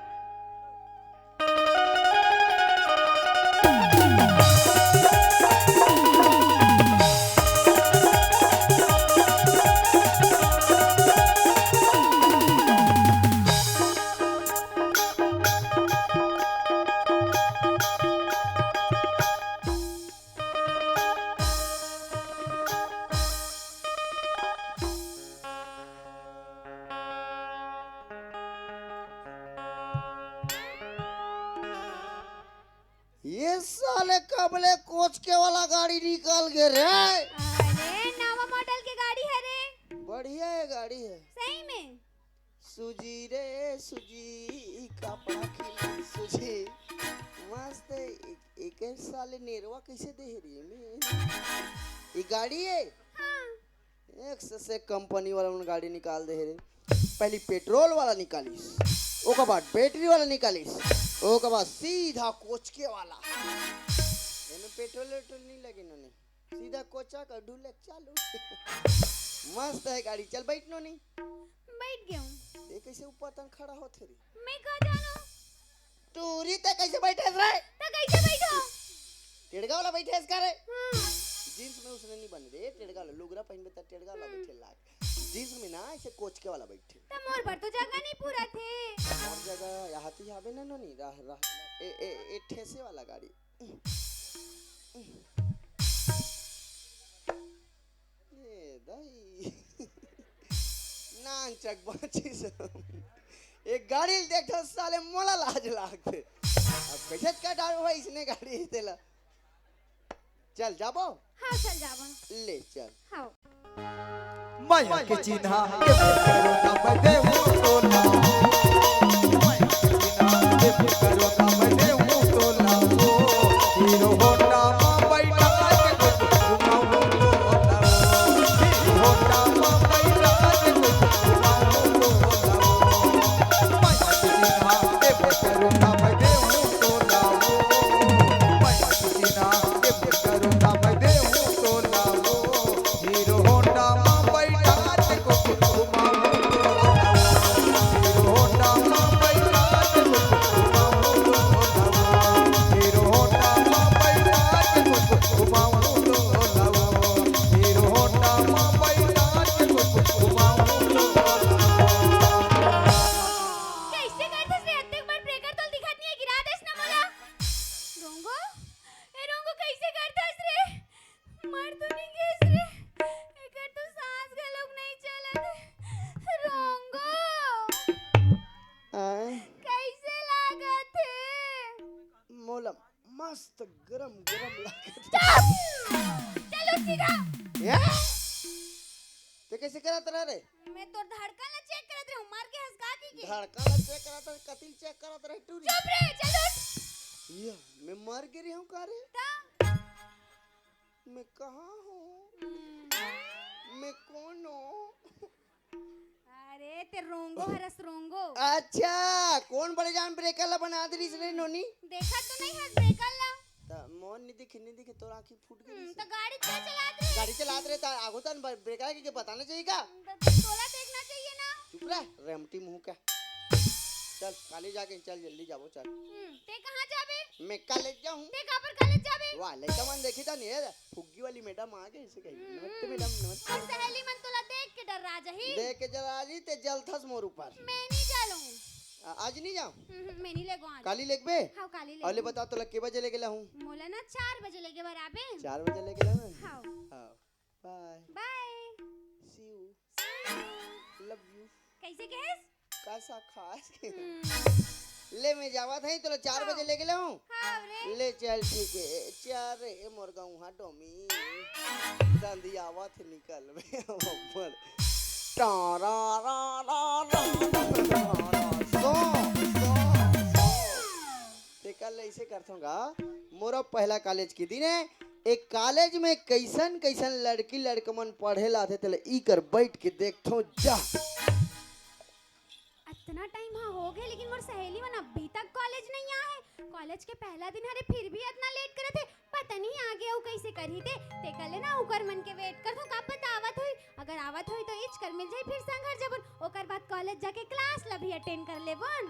ये साले कबले कोच के वाला गाड़ी निकल गए रे अरे नवा मॉडल के गाड़ी है रे बढ़िया है गाड़ी है सही में सुजी रे सुजी कपड़ा खिली सुजी मस्त है एक साले नेरवा कैसे दे रही है ये गाड़ी है हां एक से कंपनी वाला उन गाड़ी निकाल दे रे पहली पेट्रोल वाला निकालिस ओके बाद बैटरी वाला निकालिस ओके बाद सीधा कोच के वाला एमे पेट्रोल नहीं लगे इन्होंने सीधा कोचा का ढूले चालू मस्त है गाड़ी चल बैठ नो नहीं बैठ गया हूं ये कैसे ऊपर तक खड़ा होते रे मैं कहां जानो टूरी तक कैसे बैठे रे त कैसे बैठो टेड़गा वाला बैठे इसका रे हां जींस में उसने नहीं बने रे टेड़गा वाला लुगरा पहन में टेड़गा वाला बैठे लाग जींस में ना ऐसे कोच के वाला बैठे त मोर पर तो जगह नहीं पूरा थे और जगह यहाँ तो आवे ना नहीं राह राह ए ठेसे वाला गाड़ी ये दही नान चक बाची सब एक गाड़ी देखो साले मोला लाज लागते अब कैसे का डाल हुआ इसने गाड़ी तेला चल जाबो हां चल जाबन ले चल हां माया के चिन्हा के करो ना मैं देहूं तोला माया के चिन्हा के करो ना मैं देहूं तोला ओ हीरो होंडा में बैठा के घुमाऊं तोला हीरो होंडा में बैठा के घुमाऊं तोला माया के चिन्हा के करो ना मैं देहूं तोला माया के चिन्हा के करो ना मैं देहूं तोला हीरो होंडा में कैसे करथस रे अत्ते बार ब्रेकर तो दिखत नहीं है गिरा देस ना मोला रोंगो ए रोंगो कैसे करथस रे मर तो नहीं गेस रे एकर तो सांस गलोग नहीं चलत रोंगो कैसे लागत है मोला मस्त गरम गरम लागत चलो सीधा ये ते कैसे करत रह रे मैं तो धड़कन ला चेक करत रहूं मार के हंसका की धड़कन ला चेक करत रह कतिल चेक करत रह टूरी चुप रे चल उठ या मैं मर गिरी हूं का रे ता मैं कहां हूं मैं कौन हूं अरे ते रोंगो हरस रोंगो अच्छा कौन बड़े जान ब्रेकर ला बना दे रे नोनी देखा तो नहीं हंस ब्रेकर ला ता मोन नहीं दिखे तोर आंखी फूट गई तो गाड़ी क्या चलात रे गाड़ी चलात रहे ता आगो तन ब्रेकर के बताना चाहिए का तोला देखना चाहिए ना चुप रह रेमटी मुंह का चल कॉलेज जाके चल जल्दी जाबो चल ते कहां जाबे मैं कॉलेज जाऊं ते कहां पर कॉलेज जाबे वाह लड़का मन देखी था नहीं है फुग्गी वाली मैडम आ गई इसे कही नमस्ते मैडम नमस्ते और सहेली मन तोला देख के डर रहा जही देख के जरा जी ते जलथस मोर ऊपर मैं नहीं जालूं आज नहीं जाऊं मैं नहीं लेगो आज काली लेक बे हां काली ले अले बता तो के बजे ले गेला हूं मोला ना 4 बजे लेके बराबर 4 बजे ले गेला ना हां हां bye bye see you love you कैसे कहेस? कैसा खास हम्म, ले मैं जावा था तो 4 बजे ले गेले हूँ हाँ रे। ले चल ठीक है 4 मोरगा वहाँ डोमी दंदी आवत निकल में ऊपर टारा रा रा रा सो ते कल ऐसे करथूंगा मोरा पहला कॉलेज के दिन है एक कॉलेज में कैसन कैसन लड़की लड़कमन पढ़े लाते तले ई कर बैठ के देखथो जा इतना टाइम हाँ हो गया लेकिन मोर सहेली मन अभी तक कॉलेज नहीं आए है। कॉलेज के पहला दिन हरे फिर भी इतना लेट करे थे। पता नहीं आगे वो कैसे करी थे। ते कले ना उकर मन के वेट कर का पता आवत होई। अगर आवत होई तो इच कर मिल जाई फिर संग घर जबन ओकर बाद कॉलेज जाके क्लास ला भी अटेंड कर लेबन।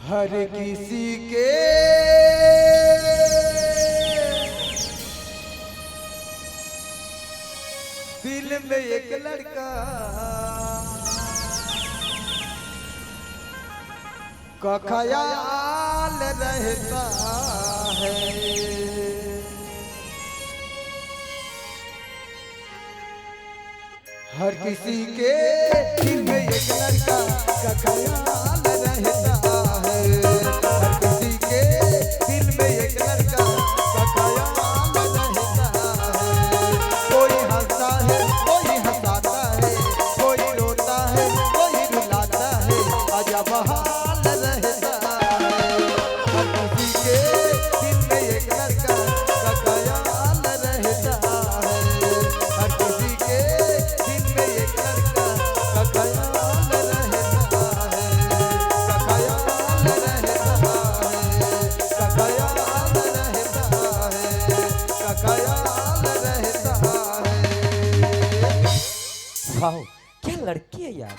हर किसी के दिल में एक लड़का का ख्याल रहता है। हर किसी के दिल में एक लड़का का ख्याल रहता है। हर किसी के दिल में एक लड़का का ख्याल रहता है। कोई हंसता है कोई हंसाता है कोई रोता है कोई रुलाता है अजब हाल रहता है। हर किसी के दिल में एक लड़का का ख्याल रहता है। हर किसी के दिल में एक लड़का का ख्याल रहता है। का ख्याल रहता है। का ख्याल रहता है। का ख्याल रहता है। वाह क्या लड़की है यार।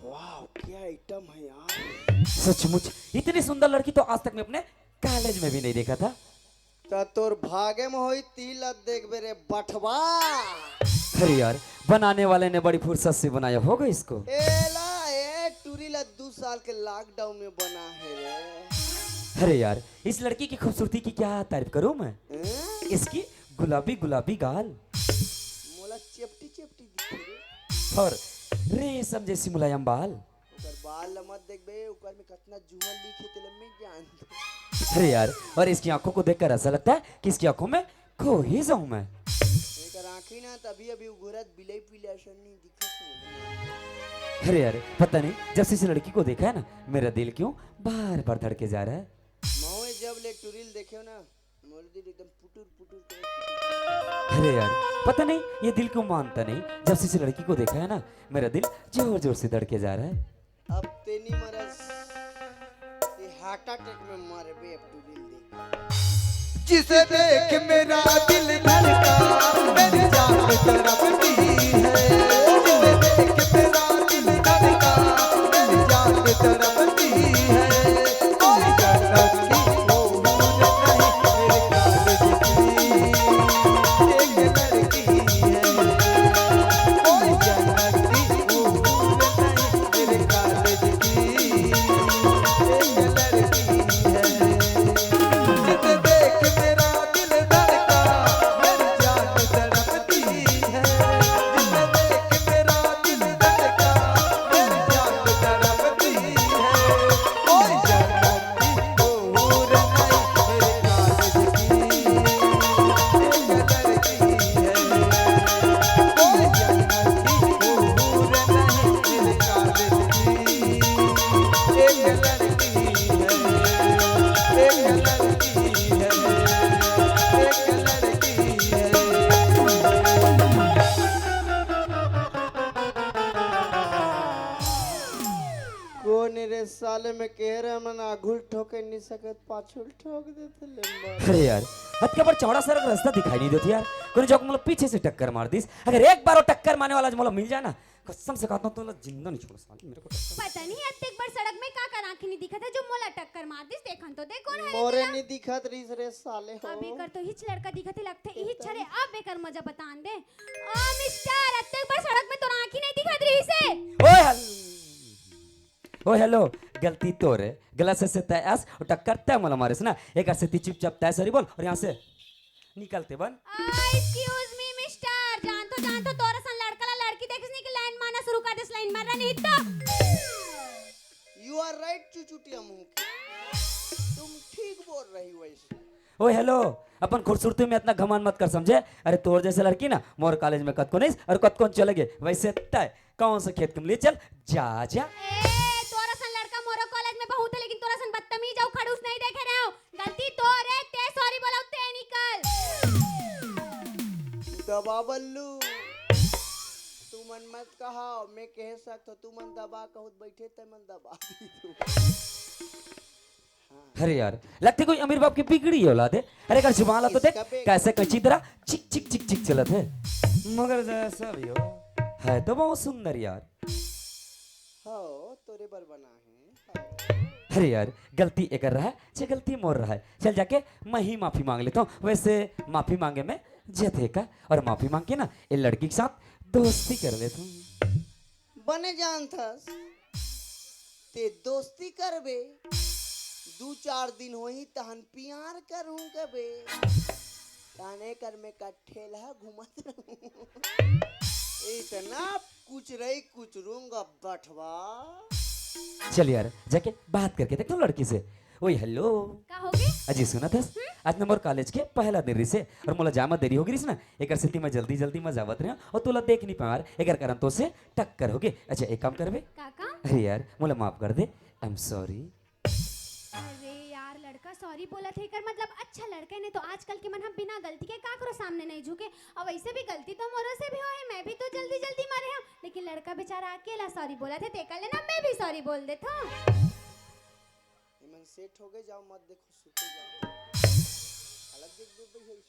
वाह क्या आइटम है यार। सचमुच इतनी सुंदर लड़की तो आज तक मैं अपने कॉलेज में भी नहीं देखा था। त तोर भागे में होई तिल देख बेरे बठवा अरे यार बनाने वाले ने बड़ी फुर्सत से बनाया होगा इसको। एला ए टूरी ला 2 साल के लॉकडाउन में बना है रे। अरे यार इस लड़की की खूबसूरती की क्या तारीफ करूं मैं। हैं? इसकी गुलाबी गुलाबी गाल मोला चेपटी चेपटी दिखे रे। और रेशम जैसी मुलायम बाल। ओकर बाल ला मत देखबे ओकर में कितना जुमन लिखे तेले मैं जान। अरे यार और इसकी आंखों को देखकर ऐसा लगता है कि इसकी आंखों में खो ही जाऊं मैं। एकर आंखी ना तभी अभी उघरत बिलाई पिलाशन नहीं दिखत है। अरे यार पता नहीं जब से इस लड़की को देखा है ना मेरा दिल क्यों बार बार धड़के जा रहा है। मौए जब ले टूरिल देखियो ना मोर दिल एकदम पुटुर पुटुर करे। अरे यार पता नहीं ये दिल क्यों मानता नहीं। जब से इस लड़की को देखा है ना मेरा दिल जोर जोर से धड़के जा रहा है। अब तेनी मरस ये हार्ट अटैक में मर बे अब टूरिल देख। जिसे देख मेरा दिल धड़का मेरी जान तड़पती है। जिसे देख मेरा दिल धड़का मेरी जान तड़पती है। कोई जन्नत की मोहूर नहीं मेरे कॉलेज की एक लड़की है। कोई जन्नत की मोहूर नहीं मेरे कॉलेज की एक लड़की है। जिसे देख मेरा दिल धड़का मेरी जान तड़पती है। जिसे देख मेरा दिल धड़का मेरी जान तड़पती है। कोई जन्नत की मोहूर नहीं मेरे कॉलेज की एक लड़की है। कोई जन्नत की मोहूर नहीं मेरे कॉलेज की एक लड़की है। एक लड़की है। एक लड़की है। कौन रे साले में कह रहे मन आघुल ठोके नहीं सकत पाछुल ठोक देते लेम्बा। अरे यार हद के पर चौड़ा सा रास्ता दिखाई नहीं देती यार। कोई जब मतलब पीछे से टक्कर मार दी। अगर एक बार वो टक्कर मारने वाला मतलब मिल जाए ना कसम से कहता हूं तो जिंदा नहीं छोड़ साले मेरे को। पता नहीं अत्तेक बार सड़क में का कर आंखें नहीं दिखा था जो मोला टक्कर मार दिस देखन तो देख कौन है रे मोरे तेला? नहीं दिखत रही रे साले हो। अभी कर तो हिच लड़का दिखते लगते हिच छरे अब बेकर मजा बतान दे। ओ मिस्टर अत्तेक बार सड़क में तोरा आंखें नहीं दिखत रही से। ओ हेलो गलती तोर है गलत से तय और टक्कर तय मला मारे ना। एक से ती चुपचाप तय सरी बोल और यहाँ से निकलते बन। एक्सक्यूज मी मिस्टर, जान तो तोरा सन लड़का ला लड़की देखने की लाइन मारना शुरू कर दे, लाइन मारना नहीं तो। यू आर राइट चुचुटिया मुंह की, तुम ठीक बोल रही हो वैसे। ओए हेलो, अपन खूबसूरती में इतना घमंड मत कर समझे। अरे तोर जैसे लड़की ना मोर कॉलेज में कत को नहीं और कत कौन चले गए वैसे तय कौन सा खेत के लिए चल जा जा। ए तोरा सन लड़का मोरो कॉलेज में बहुत है, लेकिन तोरा सन बदतमीज और खड़ूस नहीं देखे रहे हो। गलती तोरे, ते सॉरी बोला ते निकल। दबा बल्लू, तू मन मत कहा, मैं कह सकता तू मन दबा कहूत बैठे ते मन दबा दी तू। अरे यार लगते कोई अमीर बाप की बिगड़ी औलाद है। अरे कर जुबान ला तो देख कैसे कच्ची तरह चिक चिक चिक चिक चलत है, मगर जैसा भी हो है तो बहुत सुंदर यार। हाँ तोरे बर बना है। अरे यार गलती एक कर रहा है, जे गलती मोर रहा है। चल जाके मैं ही माफी मांग लेता हूँ। वैसे माफी मांगे में जथे का, और माफी मांग के ना ये लड़की के साथ दोस्ती कर लेता हूँ। बने जान थस ते दोस्ती करबे, 2-4 दिन होही तहन प्यार करूं कबे, ताने कर में कठेला घुमत रहूं। इतना कुछ रही कुछ रूंगा बटवा। चल यार जाके बात करके देख तो लड़की से। ओए हेलो का होगे? अजी सुना था आज नंबर कॉलेज के पहला दिन से और मोला जामा देरी हो गई ना, एक स्थिति में जल्दी जल्दी में जावत रहे और तोला देख नहीं पार, एक कारण तो से टक्कर हो गई। अच्छा एक काम करबे, काका? अरे यार मोला माफ कर दे, आई एम सॉरी। अरे यार लड़का सॉरी बोला थे कर मतलब अच्छा लड़का है, नहीं तो आजकल के मन हम बिना गलती के का करो सामने नहीं झुके। और वैसे भी गलती तो मोरो से भी होए, मैं भी तो जल्दी जल्दी मारे हम, लेकिन लड़का बेचारा अकेला सॉरी बोला थे, ते कर लेना मैं भी सॉरी बोल देता हूं। मन सेट हो गए, जाओ मत देखो सुते जाओ, अलग देख दो भाई।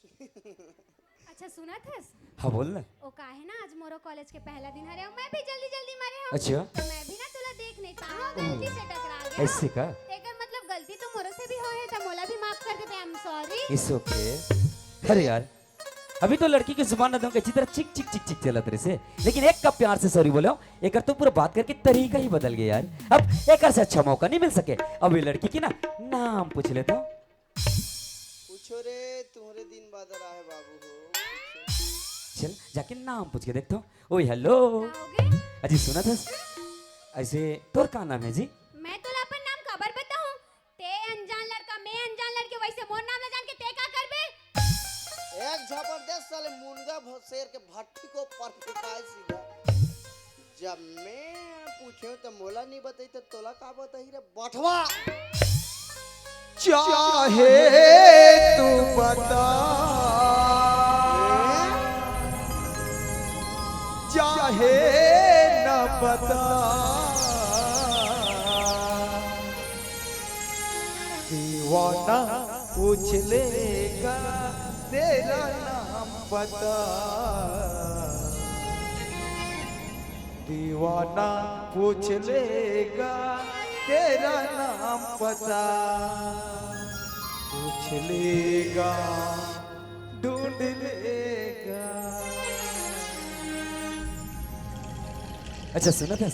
अच्छा सुना थस? हाँ बोल ना। ओ का है ना आज मोरो कॉलेज के पहला दिन हरे, मैं भी जल्दी जल्दी मारे हम। अच्छा तो मैं भी ना तुला देख नहीं पाऊं, गलती से टकरा गया। ऐसे का तेकर मतलब गलती तो मोरो से भी होए, तो मोला भी माफ कर देते, I am sorry. It's okay. अरे यार अभी तो लड़की की जुबान ना दूं अच्छी तरह चिक चिक चिक चिक चलत रहे से, लेकिन एक कप प्यार से सॉरी बोले एक तो पूरा बात करके तरीका ही बदल गया यार। अब एक से अच्छा मौका नहीं मिल सके। अब ये लड़की की ना नाम पूछ लेता हूँ। पूछो रे, तुम्हारे दिन बाद रहा है बाबू हो। चल जाके नाम पूछ के देखता हूँ। ओए हेलो आओगे? अजी सुना था ऐसे तोर का नाम है जी? मैं तो अपन नाम खबर बताऊं, ते अनजान लड़का मैं अनजान लड़के, वैसे मोर नाम ना जान के ते का करबे? एक जबरदस्त साले मुनगा शेर के भट्टी को पर फेंकाए सीधा। जब मैं पूछे तो मोला नहीं बताई तो तोला का बताई रे बटवा। चाहे तू बता, चाहे न बता, दीवाना पूछ लेगा तेरा नाम बता, दीवाना पूछ लेगा तेरा नाम पता, पूछ लेगा ढूंढ लेगा। अच्छा सुना था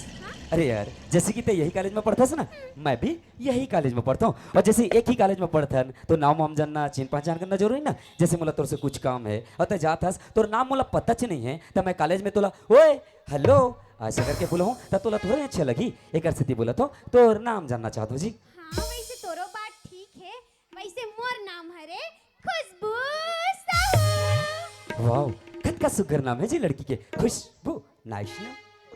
अरे यार जैसे कि ते यही कॉलेज में पढ़ता ना, मैं भी यही कॉलेज में पढ़ता हूँ, और जैसे एक ही कॉलेज में पढ़ता तो नाम वाम जानना चिन पहचान करना जरूरी ना। जैसे मोला तोर से कुछ काम है और ते जात हस तोर नाम मोला पता च नहीं है, तो मैं कॉलेज में तोला ओए हेलो ऐसा करके बोला हूँ, तब तोला थोड़ा अच्छा लगी। एक स्थिति बोला तो तोर नाम जानना चाहता हूँ जी। हाँ वैसे तोरो बात ठीक है, वैसे मोर नाम हरे खुशबू साहू। वाह कितना सुगर नाम है जी लड़की के, खुशबू, नाइस नाम।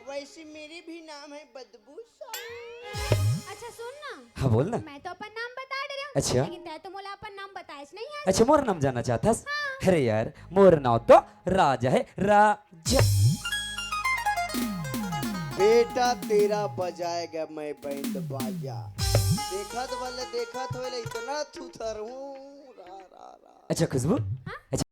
वैसे मेरे भी नाम है बदबू साहू। अच्छा सुन ना, हाँ बोल ना। मैं तो अपन नाम बता दे रहा हूँ, अच्छा। लेकिन तै तो मोला अपन नाम बताइस नहीं है। अच्छा मोर नाम जानना चाहता? अरे यार मोर नाम तो राजा है, राजा। बेटा तेरा बजाएगा मैं बैंड बाजा, देखत वाले देखत होले इतना थुथर हूँ रा रा रा। अच्छा खुशबू